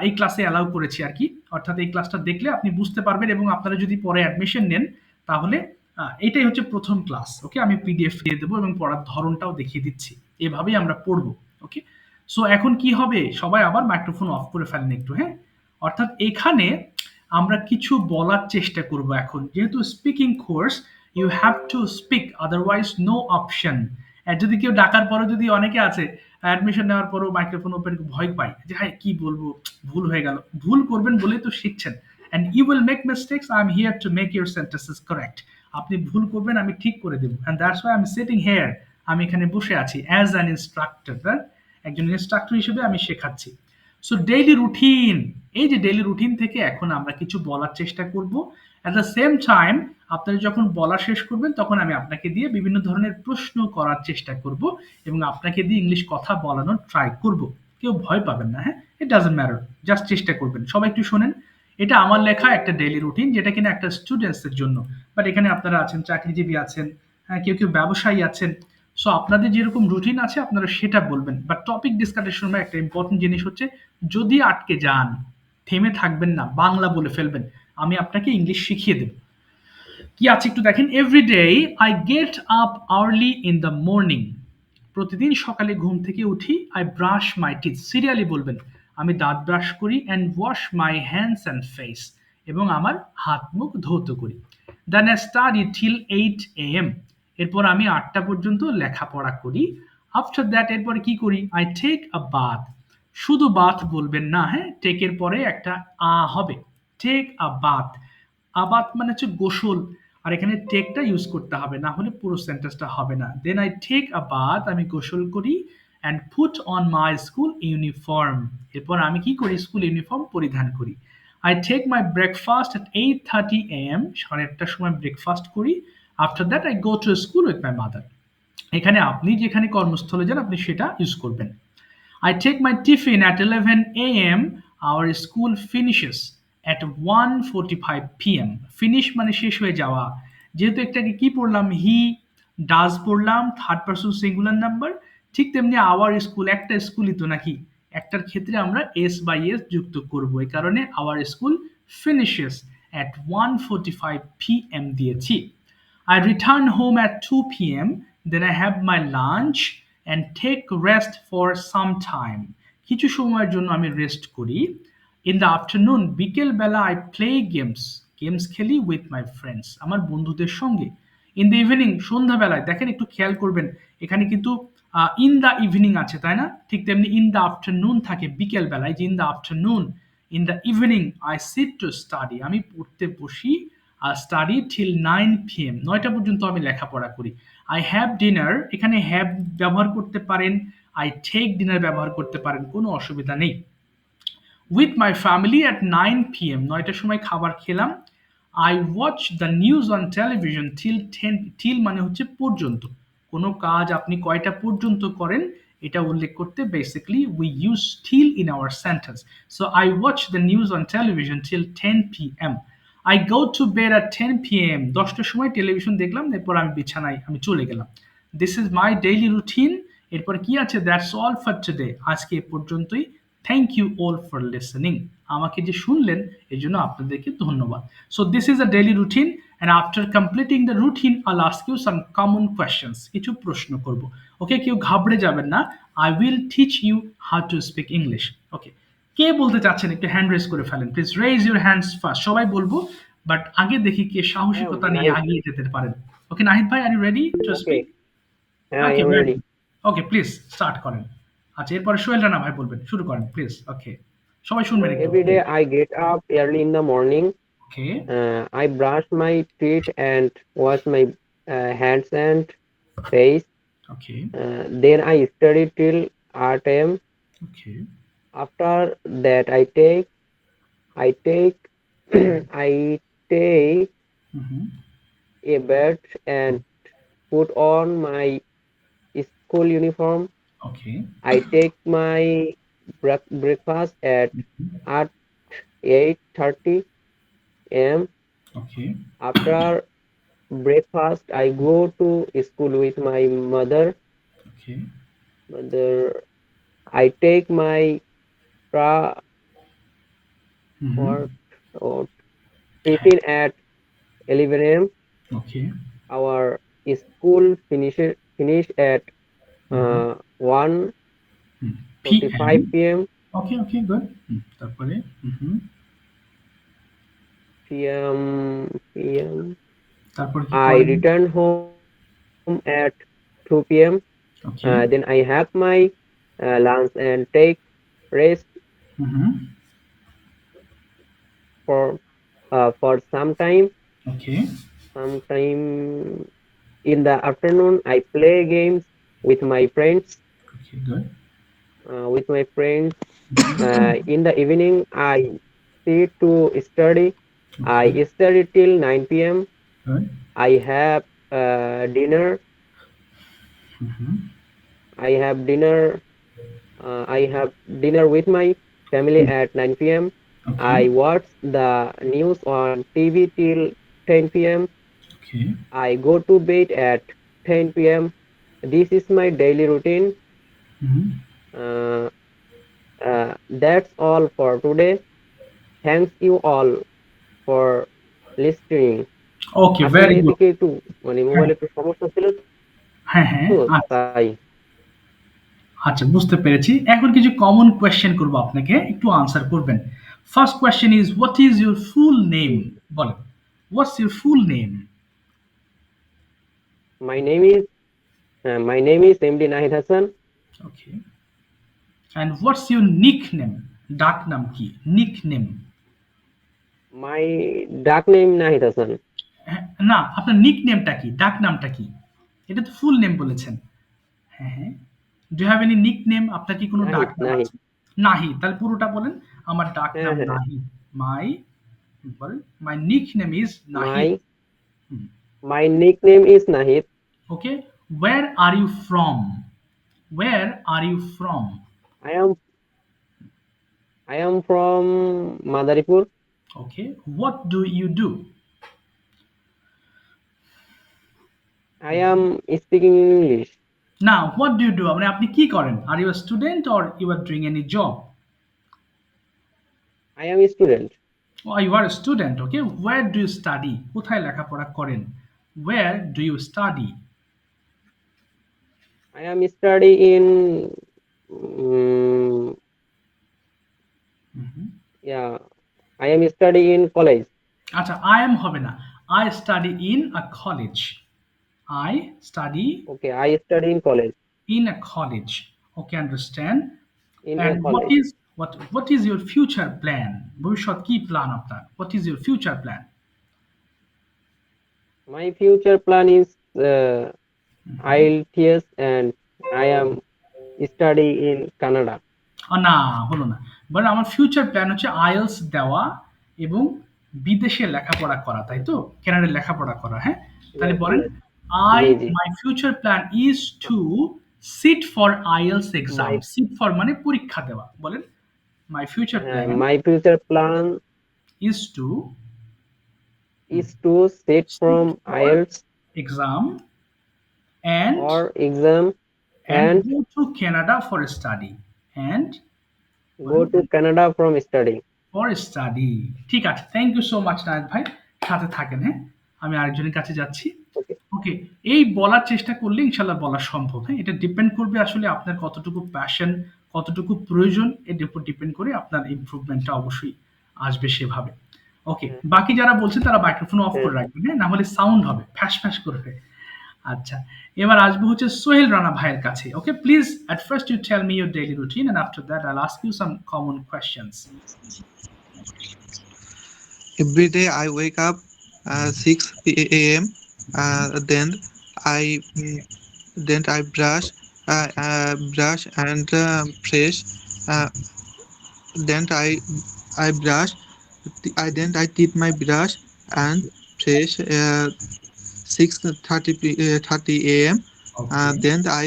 এই ক্লাসে অ্যালাউ করেছি আর কি। অর্থাৎ এই ক্লাসটা দেখলে আপনি বুঝতে পারবেন, এবং আপনারা যদি পরে অ্যাডমিশন নেন তাহলে এটাই হচ্ছে প্রথম ক্লাস। ওকে, আমি পিডিএফ দিয়ে দেবো এবং পড়ার ধরনটাও দেখিয়ে দিচ্ছি। এভাবেই আমরা পড়বো। ওকে, সো এখন কি হবে, সবাই আবার মাইক্রোফোন অফ করে ফেলেন একটু, হ্যাঁ। অর্থাৎ এখানে আমরা কিছু বলার চেষ্টা করব এখন, যেহেতু speaking course, you have to speak, otherwise no option. যদি কেউ ডাকার পরে, যদি অনেকে আছে অ্যাডমিশন নেওয়ার পরও মাইক্রোফোন ওপেন ভয় পায় যে হ্যাঁ কি বলবো, ভুল হয়ে গেল। ভুল করবেন বলেই তো শিখছেন। And you will make mistakes, I am here to make your sentences correct. আপনি ভুল করবেন, আমি ঠিক করে দেবো। And that's why I am sitting here, as an বসে আছি অ্যাজ অ্যান ইনস্ট্রাক্টর। একজন ইনস্ট্রাক্টর হিসেবে আমি শেখাচ্ছি। সো ডেইলি রুটিন, এই যে ডেইলি রুটিন থেকে এখন আমরা কিছু বলার চেষ্টা করব। অ্যাট দ্য সেম টাইম আপনারা যখন বলা শেষ করবেন তখন আমি আপনাকে দিয়ে বিভিন্ন ধরনের প্রশ্ন করার চেষ্টা করব এবং আপনাকে দিয়ে ইংলিশ কথা বলানোর ট্রাই করব। কেউ ভয় পাবেন না, হ্যাঁ। ইট ডাজন্ট ম্যাটার, জাস্ট চেষ্টা করবেন। সবাই একটু শোনেন, এটা আমার লেখা একটা ডেইলি রুটিন, যেটা কিনা একটা স্টুডেন্টসের জন্য। বাট এখানে আপনারা আছেন, চাকরিজীবী আছেন, হ্যাঁ, কেউ কেউ ব্যবসায়ী আছেন। সো আপনাদের যেরকম রুটিন আছে আপনারা সেটা বলবেন। বাট টপিক ডিসকাশনের সময় একটা ইম্পর্টেন্ট জিনিস হচ্ছে, যদি আটকে যান থেমে থাকবেন না, বাংলা বলে ফেলবেন, আমি আপনাকে ইংলিশ শিখিয়ে দেব। কি আছে একটু দেখেন। Every day I get up early in the morning. প্রতিদিন সকালে ঘুম থেকে উঠি। I brush my teeth, serially বলবেন। আমি দাঁত ব্রাশ করি and wash my hands and face, এবং আমার হাত মুখ ধৌত করি। Then I study till 8 AM। এরপর আমি 8টা পর্যন্ত লেখাপড়া করি। আফটার দ্যাট এরপরে কি করি? I take a bath. শুধু বাথ বলবেন না, হ্যাঁ, টেকের পরে একটা হবে। Take a bath. আবাত মানে হচ্ছে গোসল, আর এখানে টেকটা ইউজ করতে হবে, না হলে পুরো সেন্টেন্সটা হবে না। Then I take a bath, আমি গোসল করি, and put on my school uniform. এরপর আমি কি করি? স্কুল ইউনিফর্ম পরিধান করি। I take my breakfast at 8:30 AM। 8:30টার সময় ব্রেকফাস্ট করি। After that I go to school with my mother. এখানে আপনি যেখানে কর্মস্থলে যান আপনি সেটা ইউজ করবেন। I take my tiffin at 11 a.m. Our school finishes at 1:45 p.m. Finish মানে শেষ হয়ে যাওয়া। যেহেতু একটাকে কি পড়লাম? হি ডাজ পড়লাম, থার্ড পারসন সিঙ্গুলার নাম্বার। ঠিক তেমনি আওয়ার স্কুল, একটা স্কুলই তো নাকি, একটার ক্ষেত্রে আমরা এস বাই এস যুক্ত করব। এই কারণে our school finishes at 1:45 p.m. দিয়েছি। I return home at 2 p.m. Then I have my lunch and take rest for some time. কিছু সময়ের জন্য আমি রেস্ট করি। In the afternoon, বিকেল বেলা I play games. গেমস খেলি with my friends, আমার বন্ধুদের সঙ্গে। In the evening, সন্ধ্যাবেলায় দেখেন একটু খেয়াল করবেন, এখানে কিন্তু ইন দ্য ইভিনিং আছে, তাই না? ঠিক তেমনি ইন দ্য আফটারনুন থাকে বিকেল বেলায়, যে in the afternoon. In the evening I sit to study, আমি পড়তে বসি। Study till 9 p.m. 9টা পর্যন্ত আমি লেখাপড়া করি। আই হ্যাভ ডিনার, এখানে হ্যাভ ব্যবহার করতে পারেন, আই টেক ডিনার ব্যবহার করতে পারেন, কোনো অসুবিধা নেই। With my family at 9 p.m. 9টার সময় খাবার খেলাম। I watch the news on television till 10। Till মানে হচ্ছে পর্যন্ত। কোনো কাজ আপনি কয়টা পর্যন্ত করেন এটা উল্লেখ করতে basically we use till in our sentence. So I watch the news on television till 10 p.m. I go to bed at 10 p.m. 10টার সময় টেলিভিশন দেখলাম, এরপর আমি বিছানায় আমি চলে গেলাম। This is my daily routine. এরপর কি আছে? That's all for today. আজকে এ পর্যন্তই। Thank you all for listening. আমাকে যে শুনলেন এর জন্য আপনাদেরকে ধন্যবাদ। So this is a daily routine, and after completing the routine I'll ask you some common questions. কিছু প্রশ্ন করব। ওকে, কেউ ঘাবড়ে যাবেন না। I will teach you how to speak English. Okay, কে বলতে চাচ্ছেন একটু হ্যান্ড রেজ করে ফেলেন please. Raise your hands first. সবাই বলবো, বাট আগে দেখি কে সাহসিকতা নিয়ে Nice. আগিয়ে যেতে পারেন। ওকে, নাহিদ ভাই, are you ready to speak? Okay. Yeah, okay, I'm very ready. Good. Okay, please start করেন। আচ্ছা, এরপরে সোহেল রানা ভাই বলবেন, শুরু করেন প্লিজ। ওকে, সবাই শুনবেন একটু। Every day I get up early in the morning. Okay, I brush my teeth and wash my hands and face. Okay, Then I study till 8 a.m. Okay, After that, I take, I take hmm, a bath and put on my school uniform. Okay, I take my breakfast at 8:30 a.m. Okay, After breakfast, I go to school with my mother. Okay, Mother, I take my tra- hmm, or tiffin at 11 a.m. Okay, Our school finish at 1:45 PM, p.m. Okay, okay, good. তারপরে p.m. তারপর কি I করেন? return home at 2 p.m. Okay, Then I have my lunch and take rest hmm, for some time. Okay, Sometime in the afternoon, I play games with my friends. Okay, good. With my friends. In the evening, I sit to study. I study till 9 p.m. Good. I have dinner. I have dinner. I have dinner with my family at 9 p.m. I watch the news on TV till 10 p.m. Okay. I go to bed at 10 p.m. This is my daily routine. That's all for today. Thanks you all for listening. ওকে, আসলে very good. এদিকে একটু মানে হ্যাঁ, মোবাইলে একটু সমস্যা ছিল হ্যাঁ, হ্যাঁ। তো আচ্ছা, তাই। আচ্ছা, বুঝতে পেরেছি। এখন কিছু কমন কোয়েশ্চেন করব আপনাকে, একটু আনসার করবেন। First question is what is your full name? Hmm. বলেন। What's your full name? My name is my name is MD Nahid Hassan. Okay. And what's your nickname? ডাক নাম কি? Nickname. My dark name Nahid Hassan. হ্যাঁ, না, আপনার নিকনেমটা কি? ডাক নামটা কি? এটা তো ফুল নেম বলেছেন। হ্যাঁ, হ্যাঁ। Do you have any nickname? আপনার কি কোনো ডাক Nahid, নাম Nahid. আছে? নাহিদ। তাহলে পুরোটা বলেন। আমার ডাক হ্যাঁ, নাম হ্যাঁ। নাহিদ। মাই বলেন, মাই nickname is Nahid. My hmm. my nickname is Nahid. Okay. Where are you from? Where are you from? I am I am from Madaripur. Okay. What do you do? I am speaking English. Now, what do you do? মানে আপনি কি করেন? Are you a student or you are doing any job? I am a student. Oh, you are a student. Okay. Where do you study? কোথায় লেখাপড়া করেন? Where do you study? I am study in um, Mhm. yeah. I am study in college. আচ্ছা, I am হবে না। I study in a college. I study Okay, I study in college. in a college. Okay, understand. In a And college. what is your future plan? ভবিষ্যৎ কি plan আপনার? What is your future plan? My future plan is IELTS and I am study in Canada. না, হলো না। বলেন আমার future plan হচ্ছে IELTS দেওয়া এবং বিদেশে লেখাপড়া করা, তাই তো? কানাডায় লেখাপড়া করা, হ্যাঁ? তাহলে Yes, বলেন yes. আই জি, জি। My future plan is to sit for IELTS exam. My sit for মানে পরীক্ষা দেওয়া। বলেন my future plan my future plan is to is to sit sit from for IELTS exam and or exam and and go to Canada for study and go to Canada from study. For study. ঠিক আছে, thank you so much নায়ক ভাই। সাথে থাকেন, হ্যাঁ? আমি আরেকজনের কাছে যাচ্ছি। Okay. ওকে, এই বলার চেষ্টা করলে ইনশাল্লাহ বলা সম্ভব। হ্যাঁ, এটা ডিপেন্ড করবে আসলে আপনার কতটুকু প্যাশন, কতটুকু প্রয়োজন, এর উপর ডিপেন্ড করে আপনার ইমপ্রুভমেন্টটা অবশ্যই আসবে সেভাবে। ওকে, হ্যাঁ, বাকি যারা বলছে তারা মাইক্রোফোন অফ হ্যাঁ। করে রাখবেন, হ্যাঁ? না হলে সাউন্ড হবে, ফ্যাস ফ্যাস করবে। আচ্ছা, এবার আসবো হচ্ছে সোহেল রানা ভাইয়ের কাছে। ওকে, please at first you tell me your daily routine and after that I'll ask you some common questions. Every day I wake up 6 a.m. Then I brush and fresh. Uh, then I brush. I teeth my brush and fresh 6:30 a.m. Okay, Then I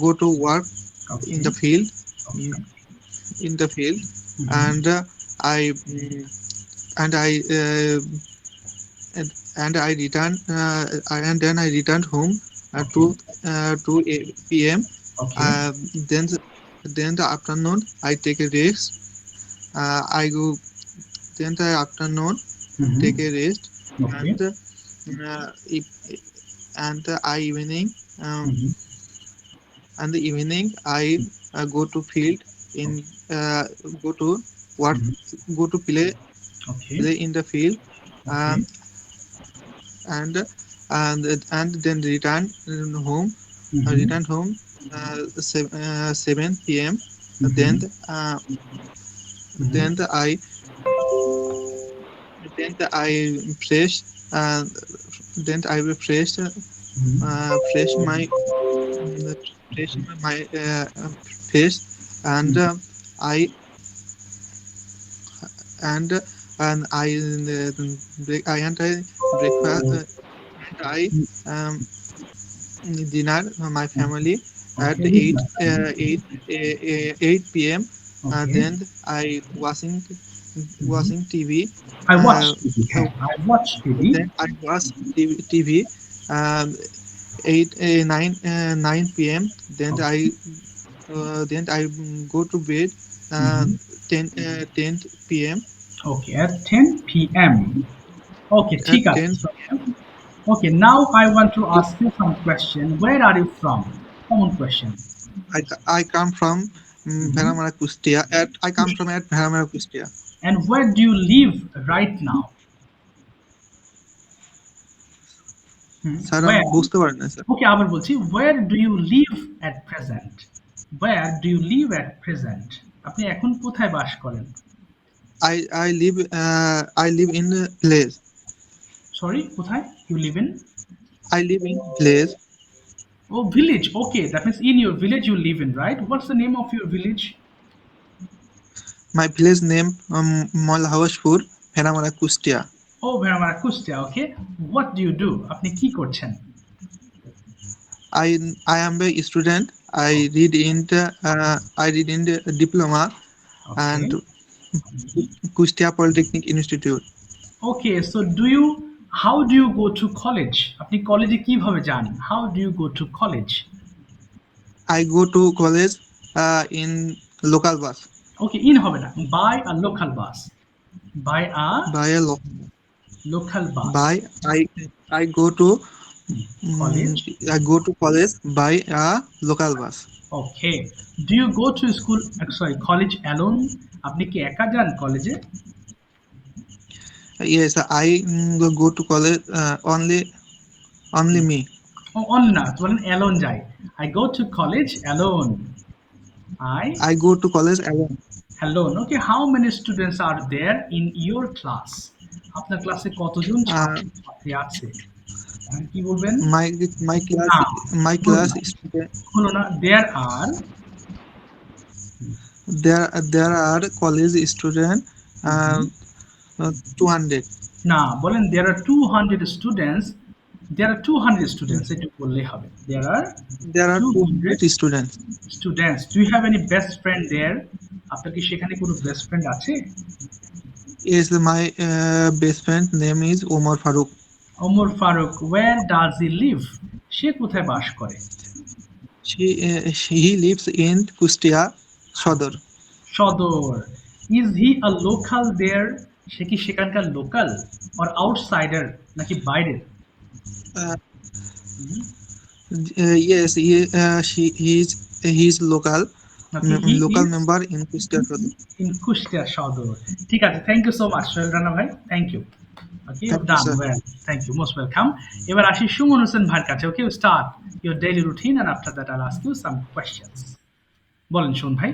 go to work okay, in the field okay. in the field Mhm. and I mm, and I and I return and then I returned home Okay, to 2 p.m. okay, Uh, then then the afternoon I take a rest. I go then the afternoon take Mhm. a rest Okay, and if, and the evening Mhm. and the evening I go to field in uh, go to work Mhm. go to Okay, play in the field uh, okay. and and then home Mhm. return home 7 p.m. then Mhm. uh, Mhm. then I fresh uh, then I will Mhm. fresh my fresh my face and Mhm. I and I I and I breakfast and I um, dinner my family at Okay, with my family. 8 p.m. Okay. Then I Mhm. watching TV. I watch Uh, TV, হ্যাঁ, I watch TV. then I watch TV 9 p.m. Okay. Then I go to bed uh, Mhm. 10 p.m. Okay, at 10 p.m. Okay, ঠিক আছে। 10. Okay, now I want to ask you some question. Where are you from? Common question. I come from Mhm. Bheramara Kustia. I come from at Bheramara Kustia. And where do you live right now? Sir আমি Where? বুঝতে পারি না sir. Okay, আবার বলছি, where do you live at present? Where do you live at present? আপনি এখন কোথায় বাস করেন? I live in a place. Sorry, কোথায়? You live in? I live in place. Oh, village. Okay, that means in your village you live in, right? What's the name of your village? My village name Malhawashpur, Bheramara Kustia. Oh, Bheramara Kustia. Okay. What do you do? আপনি কি করছেন? I am a student. I read in the diploma and Okay. Kustia Polytechnic Institute. Okay, so how do you go to college? আপনি কলেজে কিভাবে যান? How do you go to college? I go to college in local bus. Okay, in হবে না। By a local bus. By a By a lo- local bus. by I go to College. I go to college by a local bus. Okay. Do you go to school, sorry, college alone? আপনি কি একা যান কলেজে? Yes, I go to college only me. On না, বলেন alone যাই। I go to college alone. I I go to college alone. alone. Okay, how many students are there in your class? আপনার ক্লাসে কতজন Uh, ছাত্রী আছে? এখন কি বলবেন? my my class না, my হলো class না, student হলো না। There are there are college student uh, 200. না, বলেন there are 200 students. There are 200 students. এটা বললেই হবে। There are There are 200 200 students. students. Do you have any best friend there? আপনার কি সেখানে কোনো বেস্ট ফ্রেন্ড আছে? Yes, my best friend name is Omar Farooq. Omar Farooq. Where does he live? সে কোথায় বাস করে? He lives in Kustia, Sodor. সদর। Is he a local there? সে কি সেখানকার লোকাল or outsider নাকি বাইরের? Uh, yes, he is local নাকি he local is member in Kustia, Sodor. in Kushtia Sadar. ঠিক আছে, thank you so much Sohel Rana ভাই, thank you. Okay, Thank you, done, sir. Well, thank you, most welcome. এবার আসি সুমন হোসেন ভাইয়ের কাছে। Okay, start your daily routine and after that I'll ask you some questions. বলেন সুমন ভাই,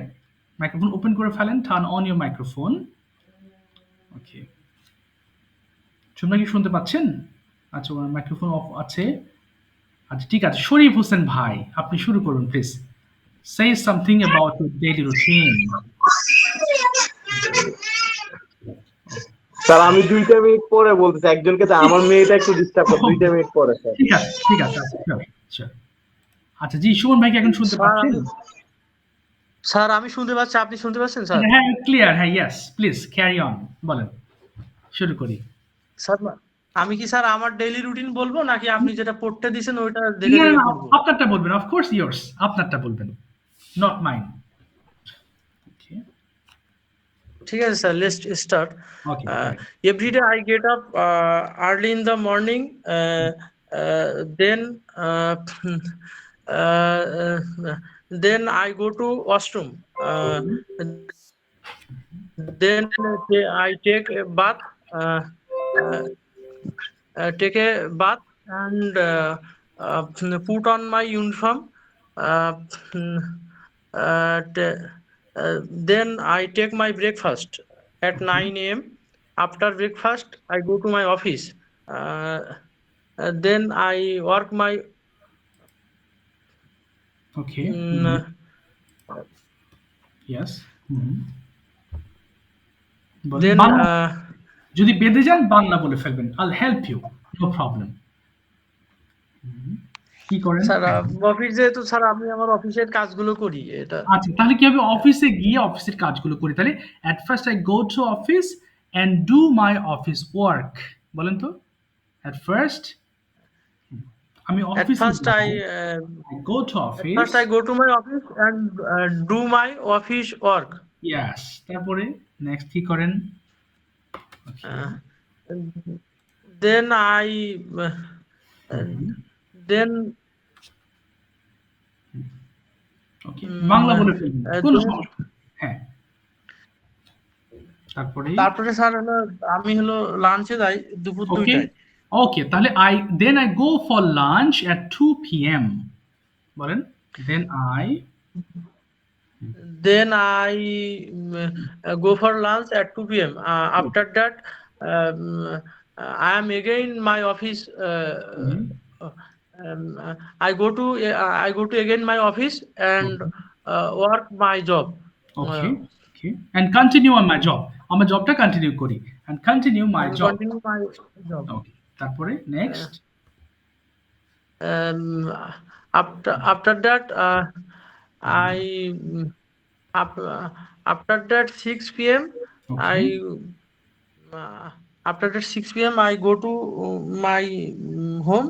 microphone open করে ফেলেন, turn on your microphone. Okay, Suman ভাই কি শুনতে পাচ্ছেন? আচ্ছা, ওনার মাইক্রোফোন অফ আছে। আচ্ছা, ঠিক আছে, শরীফ হোসেন ভাই আপনি শুরু করুন please. Say something about your daily routine. Sir আমি 2টা মিনিট পরে বলতেছি একজনকে, আমার মেয়েটা একটু ডিস্টার্ব করে, 2টা মিনিট পরে স্যার। ঠিক আছে, ঠিক আছে, আচ্ছা, sure, sure. আচ্ছা জি, সুমন ভাই কি এখন শুনতে পাচ্ছেন? স্যার আমি শুনতে পাচ্ছি, আপনি শুনতে পাচ্ছেন স্যার? হ্যাঁ, ক্লিয়ার, হ্যাঁ, ইয়েস, প্লিজ ক্যারি অন, বলেন, শুরু করি। স্যার আমি কি স্যার আমার ডেইলি রুটিন বলবো নাকি আপনি যেটা পড়তে দিয়েছেন ওইটা না, দেখে না, দেখে না, পড়বো? আপনারটা বলবেন, অফ কোর্স ইয়ার্স, আপনারটা বলবেন, নট মাইন। ওকে, ঠিক আছে sir, let's start. Okay, every day I get up early in the morning, then I go to washroom, then I take a bath, and put on my uniform. Then I take my breakfast at 9 a.m. After breakfast, I go to my office. Then I work my okay, yes, then যদি বেঁধে যান বাংলা বলে ফেলবেন, আইল help you, no problem. কি করেন? Sir office যেহেতু sir আমি আমার অফিসের কাজগুলো করি এটা। আচ্ছা, তাহলে কি হবে, অফিসে গিয়ে অফিসের কাজগুলো করি। তাহলে at first I go to office and do my office work, বলেন তো। at first আমি At অফিসে first I go to office, First I go to my office and do my office work. yes, তারপরে next কি করেন? Uh, then I then ওকে, বাংলা বলে ফেলবেন, কোনো then সমস্যা নেই। হ্যাঁ, তারপরে তারপরে স্যার হলো আমি হলো লাঞ্চে যাই দুপুর ওকে 2টায়। ওকে, তাহলে I go for lunch at 2 p.m. বলেন, then I Then I go for lunch at 2 p.m. After that, I am again my office. I go to again my office and work my job. Okay okay and continue on my job, আমার জবটা continue করি and continue my And job. continue my job. ওকে, তারপরে next Um, after that, I after that 6 p.m. Okay. After that 6 p.m. I go to my home.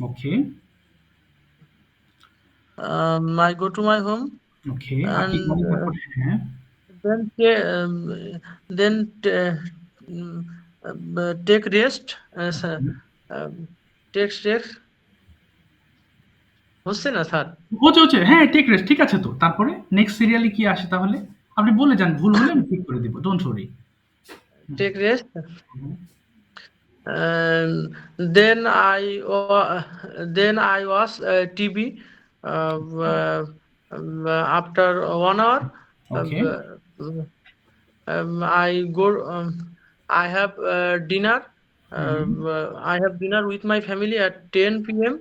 Okay I go to my home ওকে, আর কি and করেন তারপরে? হ্যাঁ, then then take rest. Take rest. হচ্ছে না sir? হচ্ছে হ্যাঁ, take rest, ঠিক আছে। তো তারপরে নেক্সট সিরিয়ালে কি আসে তাহলে? আপনি বলে যান, ভুল হলে আমি ঠিক করে দিব, don't worry. Take rest. Then I watch TV after 1 hour. Okay. I go. I have dinner. I have dinner with my family at 10 p.m.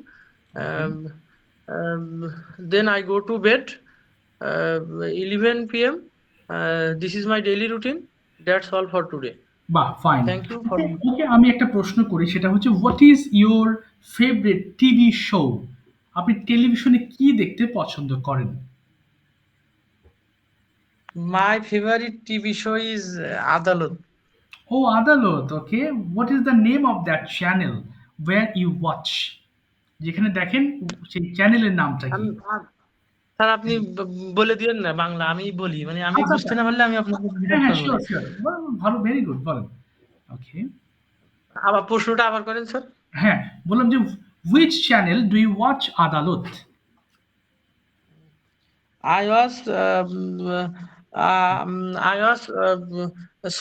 Then I go to bed 11 p.m. This is my daily routine. That's all for today. বাহ, fine. Thank you for ওকে, আমি একটা প্রশ্ন করি, সেটা হচ্ছে what is your favourite TV show? আপনি টেলিভিশনে কি দেখতে পছন্দ করেন? my favorite TV show is Adalat. ও, Adalat. Okay, what is the name of that channel were you watch? যেখানে দেখেন সেই চ্যানেলের নামটা কি? স্যার আপনি বলে দিয়েন না বাংলা, আমি বলি, মানে আমি আচ্ছা, বুঝতে না পারলে আমি আপনাকে হ্যাঁ জিজ্ঞাসা হ্যাঁ, করবো। শিওর শিওর, ভালো, ভেরি গুড, বলেন। ওকে, আবার প্রশ্নটা আবার করেন স্যার। হ্যাঁ, বললাম যে which channel do you watch আদালত? I was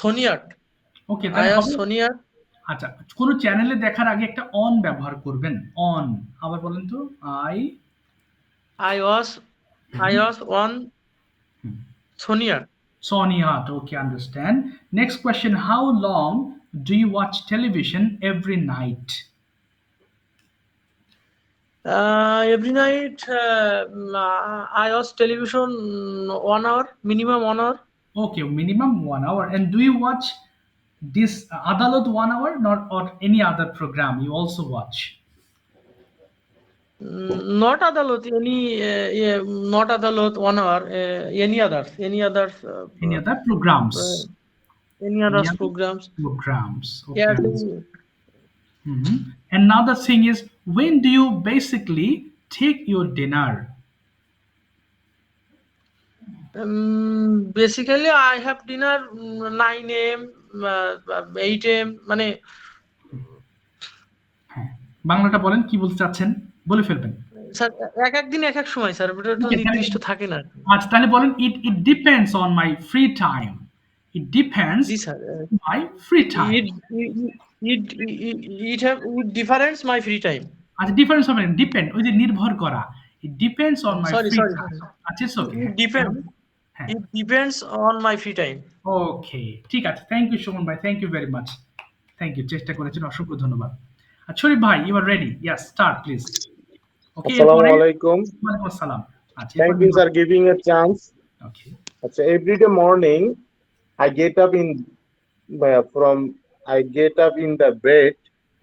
Soniat. Okay, I তাহলে was হবে, Soniat. আচ্ছা, কোনো চ্যানেলে দেখার আগে একটা অন ব্যবহার করবেন, অন। আবার বলেন তো, I was on Soniat. Soniat. Okay, understand. Next question, how long do you watch television every night? Every night I watch television 1 hour, minimum 1 hour. Okay, minimum 1 hour. And do you watch this Adalat 1 hour, not or any other program you also watch? Not Adalat, not Adalat 1 hour. Any others? Any other programs? Any other Any other programs? programs. Okay. Yeah. Another thing is, when do you basically take your dinner? Basically, I have dinner 9 a.m., 8 a.m. মানে হ্যাঁ, বাংলাটা বলেন, কি বলতে চাচ্ছেন বলে ফেলবেন। Sir এক দিন এক সময় স্যার, ওটা তো নির্দিষ্ট থাকে না। আচ্ছা, তাহলে বলেন it depends on my free time. It depends G sir, my free time. it difference my free time. আচ্ছা, ডিফারেন্স হবে না, ডিপেন্ড, ওই যে নির্ভর করা। It depends on my Sorry. free time. আচ্ছা, it's okay. হ্যাঁ, It depends on my free time. ওকে, ঠিক আছে। থ্যাংক ইউ সুমন ভাই, thank you very much. Thank you, চেষ্টা করেছেন, অসংখ্য ধন্যবাদ। আর শরীফ ভাই, you are ready? Yes, start please. Okay, Assalamualaikum. ওয়ালাইকুম আসসালাম। আচ্ছা, Thank you for giving a chance. Okay, Every day morning, I get up in the bed.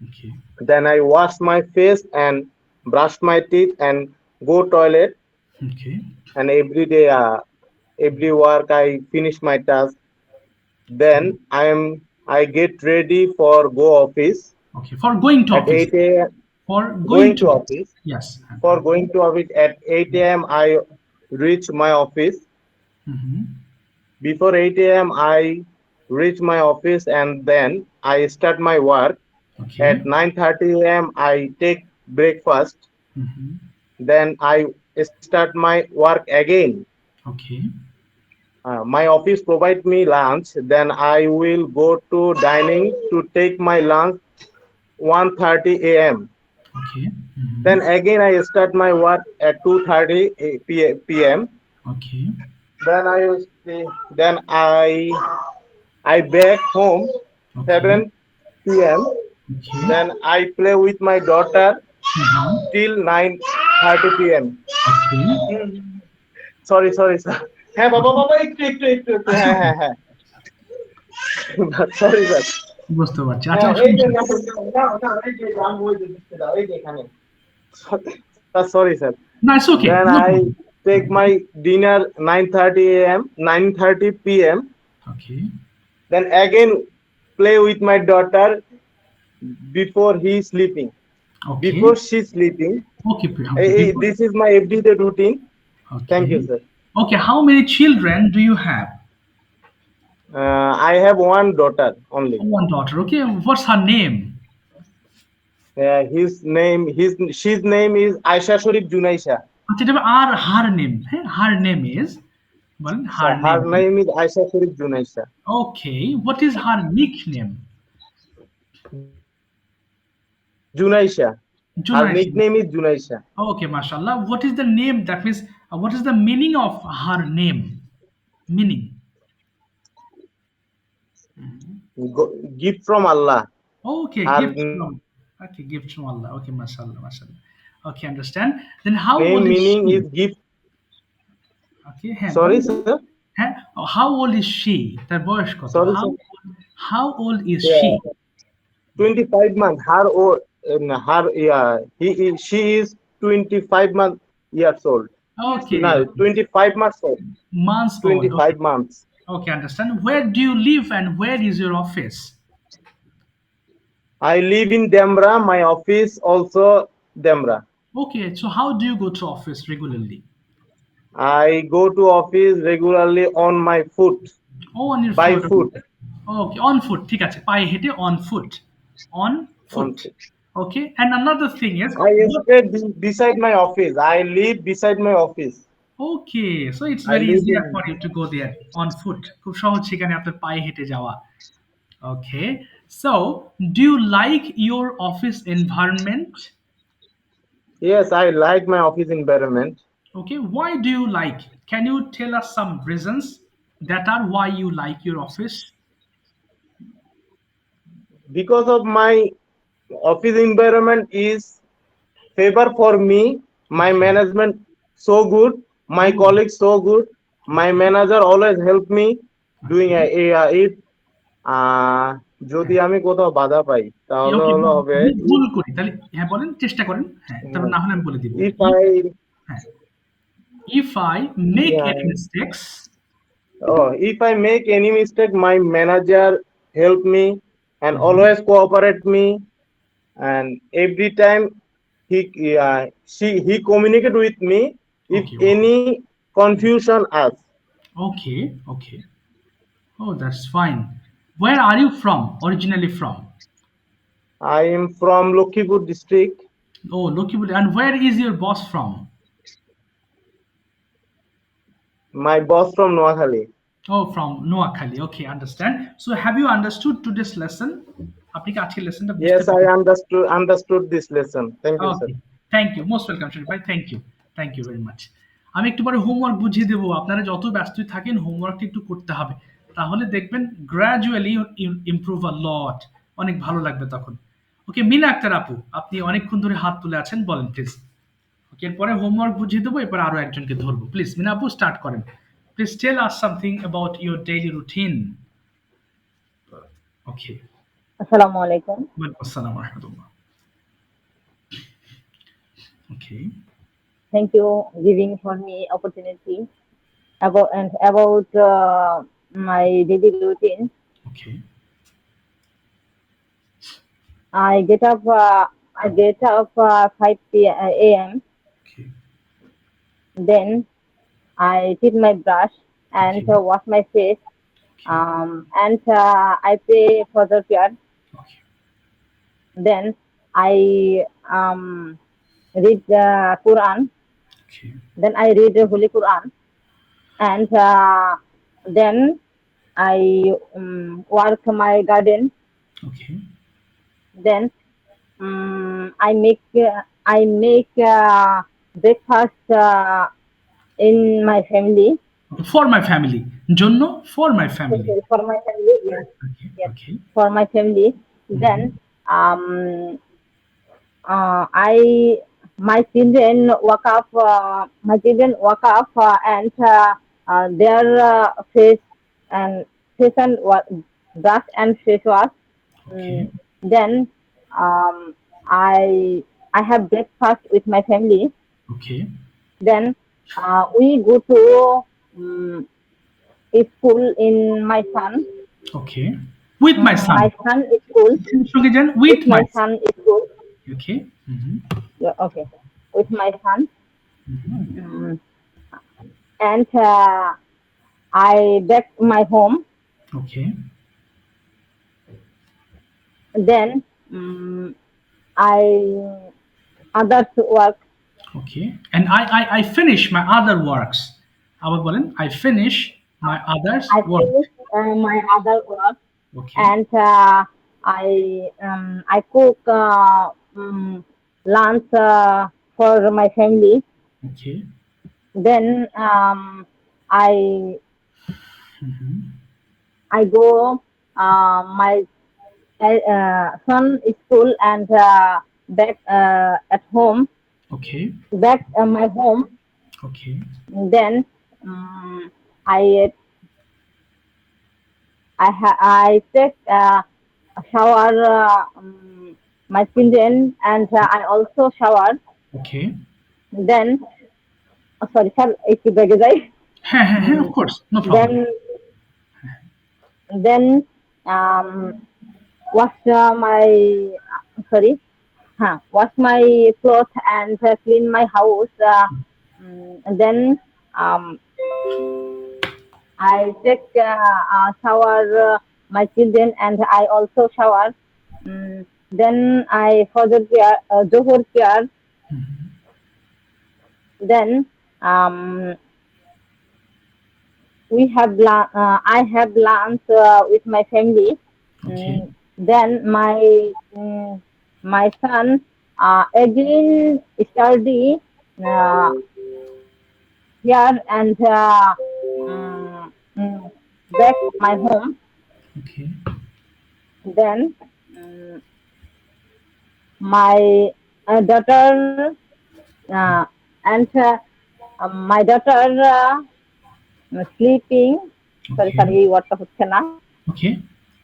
Okay, Then I wash my face and brush my teeth and go toilet. Okay, And every day, every work I finish my task. Then I get ready for go office. Okay, for going to At office, 8 a.m. For going to office. Yes, For going to office at 8 a.m. I reach my office. Before 8 a.m. I reach my office and then I start my work. Okay. At 9:30 a.m. I take breakfast. Mhm. Then I start my work again. Okay. My office provide me lunch. Then I will go to dining to take my lunch 1:30 a.m. Okay. Mhm. Then again I start my work at 2:30 p.m. Okay. Then I back home Okay. 7 p.m. Okay. Then I play with my daughter Mhm. till 9:30 p.m. Okay. Sorry sir. হ্যাঁ বাবা বাবা একটু হ্যাঁ হ্যাঁ হ্যাঁ sorry sir বুঝতে পারছি। আচ্ছা, হ্যাঁ এই যে অসুবিধা নেই। না এই যে আমি ওই যে দিতে দাও এই যে এখানে sorry sir. না, it's okay. Then No I problem. take my dinner 9:30 a.m. 9:30 p.m. Okay. Then again play with my daughter before he is sleeping. Okay. Before she is sleeping. Okay. Okay. Before. This is my everyday routine. Thank you, Okay. sir. Okay. How many children do you have? I have one daughter only. One daughter. Okay. What's her name? She's name is Aisha Sharif Junaisha. আচ্ছা, এটা আর her name. হ্যাঁ, her name is, বলেন her Her name. name is Aisha Sharif Junaisha. Okay. What is her nickname? Junaisha. Her Junaisha. nickname is Junaisha. Okay, mashallah. What is the name? That means, what is the meaning of her name? Meaning. Gift from Allah. Okay, Her gift from. Okay, gift from Allah. Okay, mashallah, mashallah. Okay, understand. Then how name old is meaning she? is gift. Okay, হ্যাঁ, Sorry, বলেন। sir. হ্যাঁ, how old is she? তার বয়স কত? Sorry, sir. How old is Yeah. she? 25 months. She is 25 years old. Okay, No, 25 months old. months old. 25 Okay. months. Okay, understand. Where do you live and where is your office? I live in Demra. My office also Demra. Okay, so how do you go to office regularly? I go to office regularly on my foot. Oh, on your By foot. foot. Okay, on foot. ঠিক আছে, পায়ে হেঁটে on foot. On On foot. foot. Okay, and another thing is, I stay beside my office. I live beside my office. okay, so it's I very live easier in. for you to go there on foot. খুব সহজ সেখানে আপনার পায়ে হেঁটে যাওয়া। Okay, so do you like your office environment? Yes, I like my office environment. Okay, why do you like? Can you tell us some reasons that are why you like your office? Because of my office environment is favor for me. My Okay. management so good. My Oh. colleagues so good. My Okay. manager always help me doing Okay. it. যদি আমি কোথাও বাধা পাই তাহলে ওকে, হলো হবে ভুল করি তাহলে, হ্যাঁ বলেন, চেষ্টা করেন, হ্যাঁ, তারপর না হলে আমি বলে দিব। if I হ্যাঁ, if I make yeah, any mistakes. if I make any mistake, my manager help me and Mhm. always cooperate me, and every time he communicate with me if Okay. any confusion us. Okay. Okay. Oh, that's fine. Where are you from? Originally from? I am from Lokhipur district. Oh, Lokipur. And where is your boss from? My boss from Noakhali. Oh, from Noakhali. Okay, understand. So, have you understood today's lesson? আপনি কি আজকের লেসনটা বুঝতে Yes, I পেরেছেন? understood this lesson. Thank you, sir. Okay, thank you, most welcome Sharif ভাই, thank you very much. আমি একটু পরে homework বুঝিয়ে দেবো, আপনারা যত ব্যস্তই থাকেন হোমওয়ার্কটা একটু করতে হবে, তাহলে দেখবেন গ্র্যাজুয়ালি ইমপ্রুভ আ লট, অনেক ভালো লাগবে তখন। ওকে, মিনা আক্তার আপু, আপনি অনেকক্ষণ ধরে হাত তুলে আছেন, বলেন প্লিজ। ওকে, এরপরে হোমওয়ার্ক বুঝিয়ে দেবো, এরপর আরো একজনকে ধরবো। প্লিজ মিনা আপু, স্টার্ট করেন। Please tell us something about your daily routine. Okay, Assalamu alaikum. ওয়ালাইকুম আসসালাম ওয়া রাহমাতুল্লাহ। ওকে, Thank you giving for me opportunity about my daily routine. Okay, I get up 5 a.m. Okay, Then I take my brush and Okay. wash my face. And I pray for the prayer. Okay, then I read the Quran. Okay. Then I read the Holy Quran, and then I work my garden. Okay. Then I make breakfast in my family. For my family. জন্য for my family. Okay, for my family, yes, Okay. yes, Okay. for my family. Then Mhm. um, I my children wake up. My children wake up and their face and brush and face wash. Okay. Then um, I I have breakfast with my family. Okay. Then we go to a school in my son. Okay. With my son. My son is school সঙ্গে যান with with my my son is school. okay. Mhm. Yeah, okay, with my son. Mhm. And I back my home. Okay. Then I others work. Okay. And I finish my other works. আবার বলেন I finish my others I work. finish my other work, Okay. and I cook lunch for my family. Okay. Then I Mhm. I go my son is school and back at home, Okay. back my home. Okay. Then I I take a shower my children, and I also shower. Okay. Then sorry sir, একটু বেগে যাই. হ্যাঁ, হ্যাঁ, হ্যাঁ, of course. No problem. Then wash my sorry wash my clothes and clean my house. And then um, I take shower my children, and I also shower. Then I further care Zohor care. Then I have lunch with my family. Okay. Then my son again study uh, here and back my home. Okay. Then my daughter and my daughter sleeping. Sorry, Okay. এই ওয়ার্ডটা হচ্ছে না. ওকে।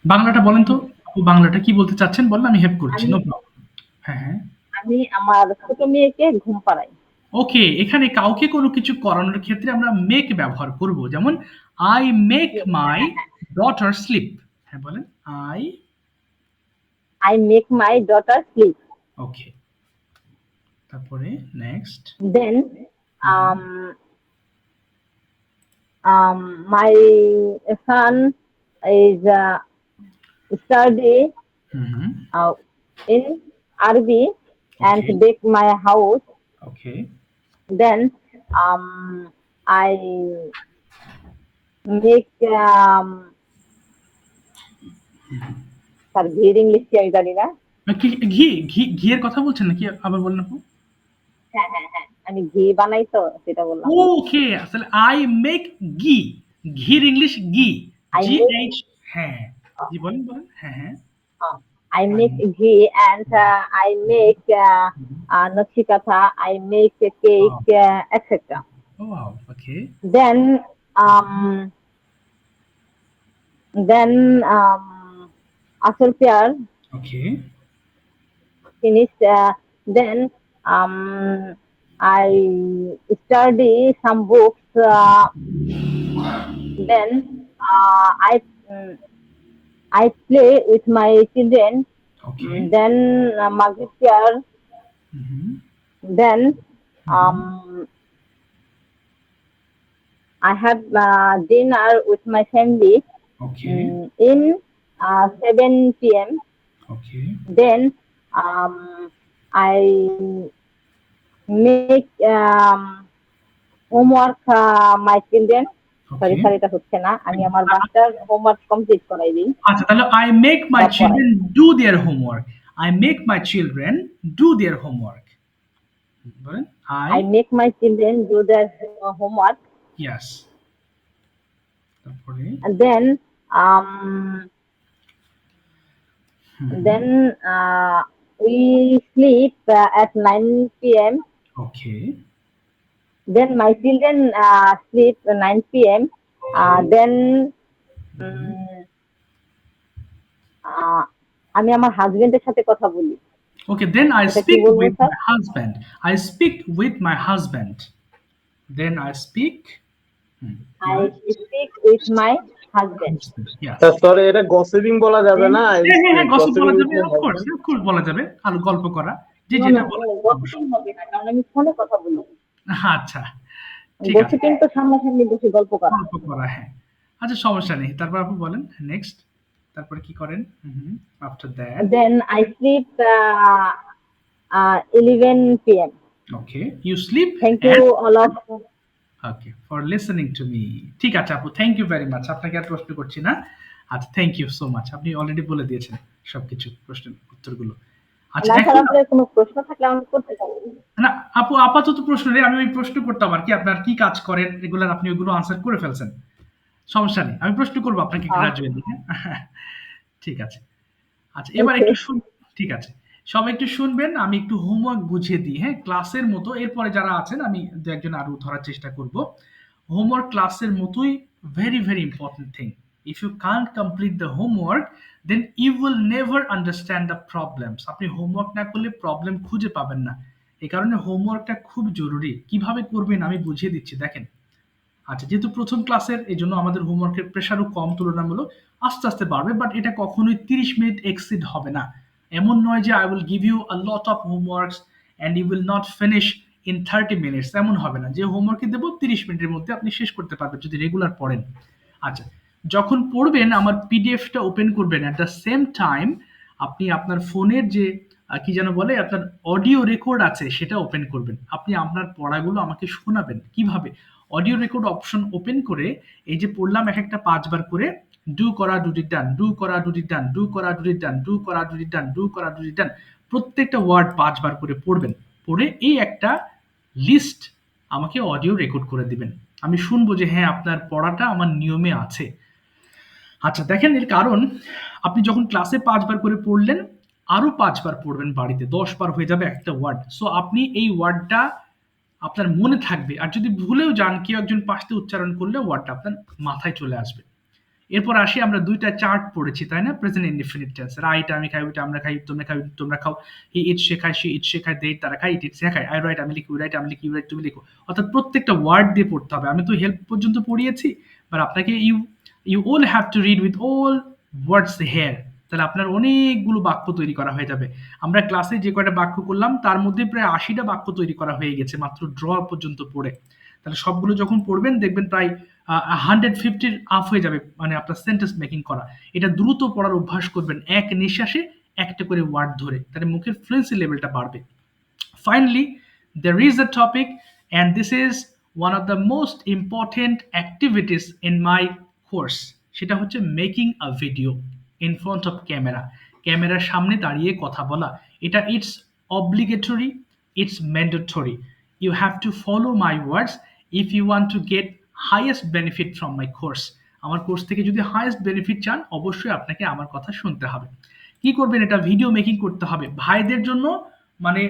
বাংলাটা বলেন তো? আপু বাংলাটা কি বলতে চাচ্ছেন বলেন, আমি হেল্প করছি। আমি নো প্রবলেম। হ্যাঁ, হ্যাঁ। আমি আমার ছোট মেয়েকে ঘুম পাড়াই। ওকে, এখানে কাউকে কোনো কিছু করানোর ক্ষেত্রে আমরা মেক ব্যবহার করব। যেমন I make my daughter sleep। হ্যাঁ, বলেন I make my daughter sleep. Okay. তারপরে next. Then my son is study hmm, in Arabi and Okay. bake my house. Okay. Then I make sorry, ঘির English কি আমি জানি না। কি ঘিয়ের কথা বলছেন নাকি? আবার বলেন আপু। হ্যাঁ, আমি ঘি বানাই তো সেটা বললাম। ওকে, আসলে I make ঘি। ঘির ইংলিশ ঘি। I make GH হ্যাঁ। জি বলেন, বলেন। হ্যাঁ, হ্যাঁ। I make ghee, and I make nakshikatha, I make a cake, etc. Wow, okay. Then after prayer okay. finished, then I study some books. Then I play with my children. Okay. Then Maghrib prayer. Hmm, Then I have dinner with my family okay, in 7 p.m. Okay. Then I make homework my children. Sorry, Okay. Sir এটা হচ্ছে না। আমি আমার বাচ্চার homework complete করাই দিই আচ্ছা, তাহলে I make my বা পড়াই। children do their homework. I make my children do their homework. বলেন I make my children do their homework. yes. তারপরে And then we sleep at 9 p.m. okay. Then my children sleep 9 p.m. Then আমি আমার হাজবেন্ডের সাথে কথা বলি। Okay, then I এটা কি speak বলবো with sir? my husband. I speak with my husband. Then I speak. I speak with my husband. Yes. Sorry, এটা গসিপিং বলা যাবে না? হ্যাঁ, gossip বলা যাবে, Gossiping of course বলা যাবে। আর গল্প করা, যে No, যেটা no, বলে। gossiping হবে না, কারণ আমি ফোনে কথা বলি। আচ্ছা, ঠিক আছে। gossiping তো সামনাসামনি বসে গল্প করা। গল্প করা, হ্যাঁ। আচ্ছা, সমস্যা নেই। তারপর আপনি বলেন নেক্সট। তারপরে কি করেন? After that. Then I sleep 11 p.m. Okay, you sleep. Thank you all of Okay, for listening to me. ঠিক আছে আপু, থ্যাংক ইউ ভেরি মাচ। আপনাকে আর প্রশ্ন করছি না। আচ্ছা, থ্যাংক ইউ সো মাচ। আপনি অলরেডি বলে দিয়েছেন সবকিছু, প্রশ্নের উত্তরগুলো। আচ্ছা, না স্যার, এখন আপনার কোনো প্রশ্ন থাকলে আমি করতে পারি। না আপু, আপাতত প্রশ্ন নেই। আমি ওই প্রশ্ন করতাম আর কি, আপনার কি কাজ করেন রেগুলার, আপনি ওইগুলো আনসার করে ফেলছেন। সমস্যা নেই, আমি প্রশ্ন করবো আপনাকে গ্রাজুয়ালি। ঠিক আছে। আচ্ছা, এবার Okay. একটু ঠিক আছে, সবাই একটু শুনবেন। আমি একটু হোমওয়ার্ক বুঝিয়ে দিই, হ্যাঁ, ক্লাসের মতো। এরপরে যারা আছেন আমি দু একজন আরো ধরার চেষ্টা করব। হোমওয়ার্ক ক্লাসের মতোই, very very important thing. If you can't complete the homework, then you will never understand the problems. আপনি হোমওয়ার্ক না করলে প্রবলেম খুঁজে পাবেন না। এই কারণে হোমওয়ার্কটা খুব জরুরি। কিভাবে করবেন আমি বুঝিয়ে দিচ্ছি, দেখেন। আচ্ছা, যেহেতু প্রথম ক্লাসের, এই জন্য আমাদের হোমওয়ার্কের প্রেশারও কম তুলনামূলক, আস্তে আস্তে বাড়বে, বাট এটা কখনোই 30 মিনিট এক্সিড হবে না। এমন নয় যে I will give you a lot of homeworks and you will not finish in 30 minutes, এমন হবে না। যে হোমওয়ার্কই দেবো 30 মিনিটের মধ্যে আপনি শেষ করতে পারবেন যদি রেগুলার পড়েন। আচ্ছা, যখন পড়বেন আমার পিডিএফটা ওপেন করবেন, অ্যাট দ্য সেম টাইম আপনি আপনার ফোনের যে কি যেন বলে, আপনার অডিও রেকর্ড আছে সেটা ওপেন করবেন। আপনি আপনার পড়াগুলো আমাকে শোনাবেন। কিভাবে? অডিও রেকর্ড অপশন ওপেন করে, এই যে পড়লাম এক একটা 5 বার করে, ডু করা ডুটি ডান, ডু করা ডুটি ডান, ডু করা ডুটি ডান, ডু করা ডুটি ডান, ডু করা ডুটি ডান, প্রত্যেকটা ওয়ার্ড 5 বার করে পড়বেন। পড়ে এই একটা লিস্ট আমাকে অডিও রেকর্ড করে দিবেন। আমি শুনবো যে হ্যাঁ, আপনার পড়াটা আমার নিয়মে আছে। আচ্ছা, দেখেন, এর কারণ আপনি যখন ক্লাসে 5 বার করে পড়লেন, আরো 5 বার পড়বেন বাড়িতে, 10 বার হয়ে যাবে একটা ওয়ার্ড। সো আপনি এই ওয়ার্ডটা আপনার মনে থাকবে। আর যদি ভুলেও যান, কেউ একজন পাশ থেকে উচ্চারণ করলে ওয়ার্ডটা আপনার মাথায় চলে আসবে। এরপর আসি, আমরা দুইটা চার্ট পড়েছি, তাই না? প্রেজেন্ট ইনডিফিনিট টেন্সের। আইটা আমি খাই, ওইটা আমরা খাই, তোমরা খাই, তোমরা খাও। হি ইট সে খায়, সে ইট সে খায়, দে তারা খায়, ইট ইট সে খায়, আই রাইট আমি লিখি, উই রাইট আমি লিখি, ইউ রাইট তুমি লিখো। অর্থাৎ প্রত্যেকটা ওয়ার্ড দিয়ে পড়তে হবে। আমি তো হেল্প পর্যন্ত পড়িয়েছি, বাট আপনাকে you all have to read with all words here. তাহলে আপনার অনেকগুলো বাক্য তৈরি করা হয়ে যাবে। আমরা ক্লাসে যে কয়টা বাক্য করলাম তার মধ্যে প্রায় 80টা বাক্য তৈরি করা হয়ে গেছে মাত্র ড্র পর্যন্ত পড়ে। তাহলে সবগুলো যখন পড়বেন দেখবেন প্রায় 150 আপ হয়ে যাবে, মানে আপনার সেন্টেন্স মেকিং করা। এটা দ্রুত পড়ার অভ্যাস করবেন, এক নিঃশ্বাসে একটা করে ওয়ার্ড ধরে, তাহলে মুখের ফ্লুয়েন্সি লেভেলটা বাড়বে। Finally, there is a topic, and this is one of the most important activities in my course. সেটা হচ্ছে making a video in front of camera. ক্যামেরার সামনে দাঁড়িয়ে কথা বলা। এটা it's obligatory, it's mandatory. You have to follow my words if you want to get highest benefit from my course. আমার course থেকে যদি হাইয়েস্ট বেনিফিট চান, অবশ্যই আপনাকে আমার কথা শুনতে হবে। কি করবেন? এটা ভিডিও মেকিং করতে হবে। ভাইদের জন্য, মানে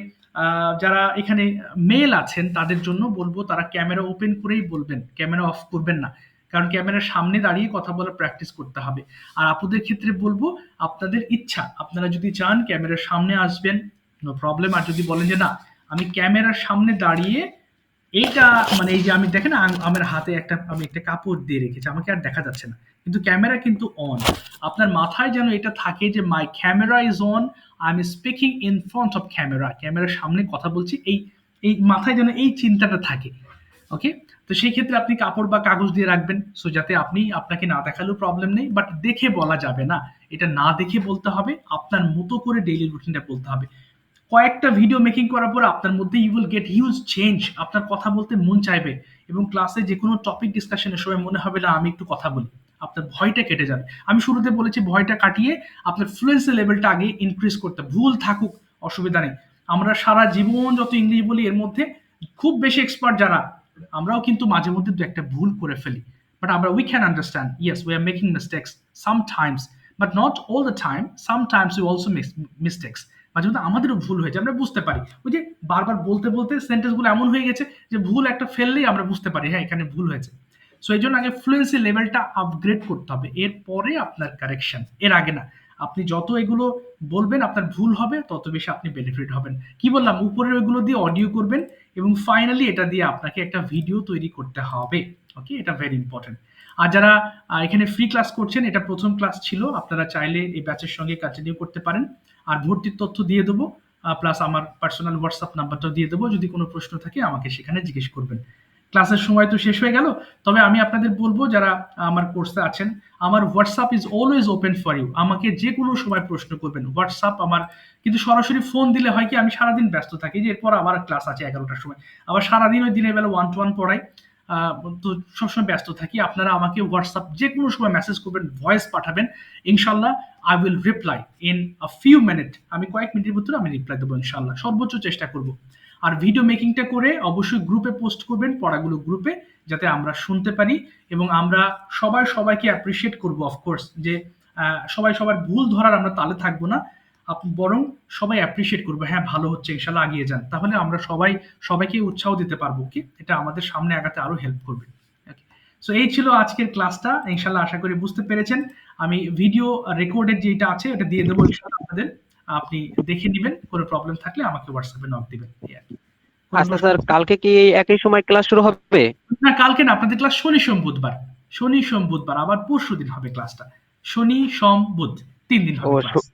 যারা এখানে মেল আছেন তাদের জন্য বলবো, তারা ক্যামেরা ওপেন করেই বলবেন, ক্যামেরা অফ করবেন না, কারণ ক্যামেরার সামনে দাঁড়িয়ে কথা বলা প্র্যাকটিস করতে হবে। আর আপুদের ক্ষেত্রে বলবো, আপনাদের ইচ্ছা, আপনারা যদি চান ক্যামেরার সামনে আসবেন, নো প্রবলেম। আর যদি বলেন যে না, আমি ক্যামেরার সামনে দাঁড়িয়ে এইটা, মানে এই যে আমি দেখেন আমার হাতে আমি একটা কাপড় দিয়ে রেখেছি, আমাকে আর দেখা যাচ্ছে না, কিন্তু ক্যামেরা কিন্তু অন। আপনার মাথায় যেন এটা থাকে যে my camera is on, I am speaking in front of camera, ক্যামেরার সামনে কথা বলছি, এই এই মাথায় যেন এই চিন্তাটা থাকে। ওকে? তো সেই ক্ষেত্রে আপনি কাপড় বা কাগজ দিয়ে রাখবেন। সো যাতে আপনাকে না দেখালেও প্রবলেম নেই। বাট দেখে বলা যাবে না। এটা না দেখে বলতে হবে। আপনার মতো করে ডেইলি রুটিনটা বলতে হবে। কয়েকটা ভিডিও মেকিং করার পর আপনার মধ্যে you will get huge change. আপনার কথা বলতে মন চাইবে এবং ক্লাসে যেকোনো টপিক ডিসকাশনের সময় মনে হবে না আমি একটু কথা বলি। আপনার ভয়টা কেটে যাবে। আমি শুরুতে বলেছি ভয়টা কাটিয়ে আপনার ফ্লুয়েন্সি লেভেলটা আগে ইনক্রিজ করতে। ভুল থাকুক অসুবিধা নেই। আমরা সারা জীবন যত ইংলিশ বলি এর মধ্যে খুব বেশি এক্সপার্ট যারা আমরাও কিন্তু মাঝে মধ্যে দু একটা ভুল করে ফেলি। বাট আমরা we can understand yes we are making mistakes sometimes but not all the time sometimes we also make mistakes. মাঝে মধ্যে আমাদেরও ভুল হয়েছে আমরা বুঝতে পারি। ওই যে বারবার বলতে বলতে সেন্টেন্সগুলো এমন হয়ে গেছে যে ভুল একটা ফেললেই আমরা বুঝতে পারি হ্যাঁ এখানে ভুল হয়েছে। সো এই জন্য আগে ফ্লুয়েন্সি লেভেলটা আপগ্রেড করতে হবে, এরপরে আপনার কারেকশন, এর আগে না। আপনি যত এগুলো বলবেন আপনার ভুল হবে তত বেশি আপনি বেনিফিট হবেন। কি বললাম উপরের ওইগুলো দিয়ে অডিও করবেন এবং ফাইনালি এটা দিয়ে আপনাকে একটা ভিডিও তৈরি করতে হবে। ওকে, এটা ভেরি ইম্পর্টেন্ট। আর যারা এখানে ফ্রি ক্লাস করছেন, এটা প্রথম ক্লাস ছিল, আপনারা চাইলে এই ব্যাচের সঙ্গে কন্টিনিউ করতে পারেন। আর ভর্তির তথ্য দিয়ে দেবো, প্লাস আমার পার্সোনাল হোয়াটসঅ্যাপ নাম্বারটাও দিয়ে দেবো। যদি কোনো প্রশ্ন থাকে আমাকে সেখানে জিজ্ঞেস করবেন। ক্লাসের সময় তো শেষ হয়ে গেল, তবে আমি আপনাদের বলবো যারা আমার কোর্সে আছেন, আমার WhatsApp is always open for you. আমাকে যে কোনো সময় প্রশ্ন করবেন, হোয়াটসঅ্যাপ আমার। কিন্তু সরাসরি ফোন দিলে হয় কি আমি সারাদিন ব্যস্ত থাকি, যে এরপর আবার ক্লাস আছে 11টার সময়, আবার সারাদিন ওই দিনের বেলা 1-to-1 পড়াই। তো সবসময় ব্যস্ত থাকি। আপনারা আমাকে হোয়াটসঅ্যাপ যে কোনো সময় মেসেজ করবেন, ভয়েস পাঠাবেন, ইনশাল্লাহ I will reply in a few minute. আমি কয়েক মিনিটের ভিতরে আমি রিপ্লাই দেবো ইনশাল্লাহ, সর্বোচ্চ চেষ্টা করব। আর ভিডিও মেকিংটা করে অবশ্যই গ্রুপে পোস্ট করবেন, পড়াগুলো গ্রুপে, যাতে আমরা শুনতে পারি এবং আমরা সবাইকে অ্যাপ্রিসিয়েট করবো। অফকোর্স যে সবাই সবার ভুল ধরার আমরা তালে থাকবো না, বরং সবাই অ্যাপ্রিসিয়েট করবো, হ্যাঁ ভালো হচ্ছে ইনশাল্লাহ এগিয়ে যান। তাহলে আমরা সবাইকে উৎসাহ দিতে পারবো। কি এটা আমাদের সামনে আগাতে আরো হেল্প করবে। সো এই ছিল আজকের ক্লাসটা, ইনশাল্লাহ আশা করি বুঝতে পেরেছেন। আমি ভিডিও রেকর্ডেড যেটা আছে এটা দিয়ে দেবো ইনশাল্লাহ আপনাদের, আপনি দেখে নেবেন। কোনো প্রবলেম থাকলে আমাকে হোয়াটসঅ্যাপে নক দিবেন। আচ্ছা স্যার, কালকে কি একই সময় ক্লাস শুরু হবে? না, কালকে না, আপনাদের ক্লাস শনি সোম বুধবার, আবার পরশু দিন হবে ক্লাসটা। শনি সোম বুধ 3 দিন হবে ক্লাস।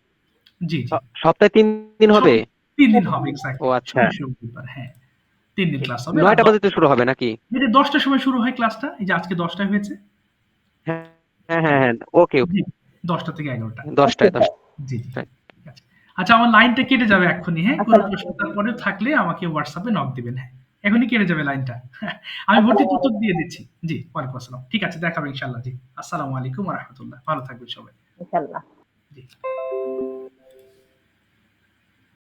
জি জি, সপ্তাহে 3 দিন হবে? 3 দিন হবে এক্স্যাক্টলি। ও আচ্ছা, শনি সোম বুধবার, হ্যাঁ 3 দিন ক্লাস হবে। 9টা বাজে শুরু হবে নাকি? এটা 10টার সময় শুরু হয় ক্লাসটা, এই যে আজকে 10টায় হয়েছে। হ্যাঁ হ্যাঁ হ্যাঁ, ওকে ওকে, 10টা থেকে 11টা। 10টায়। জি জি, ঠিক আছে। আচ্ছা, আমার লাইনটা কেটে যাবে এক্ষুনি, হ্যাঁ কোনো প্রশ্ন তারপরে থাকলে আমাকে হোয়াটসঅ্যাপে নক দিবেন। হ্যাঁ এখনই কেটে যাবে লাইনটা। আমি ভর্তি তথ্য দিয়ে দিচ্ছি। জি, ওয়ালাইকুম আসসালাম। ঠিক আছে, দেখাবে ইনশাআল্লাহ। জি, আসসালামু আলাইকুম ওয়া রাহমাতুল্লাহ। ভালো থাকবেন সবাই। ইনশাআল্লাহ। জি।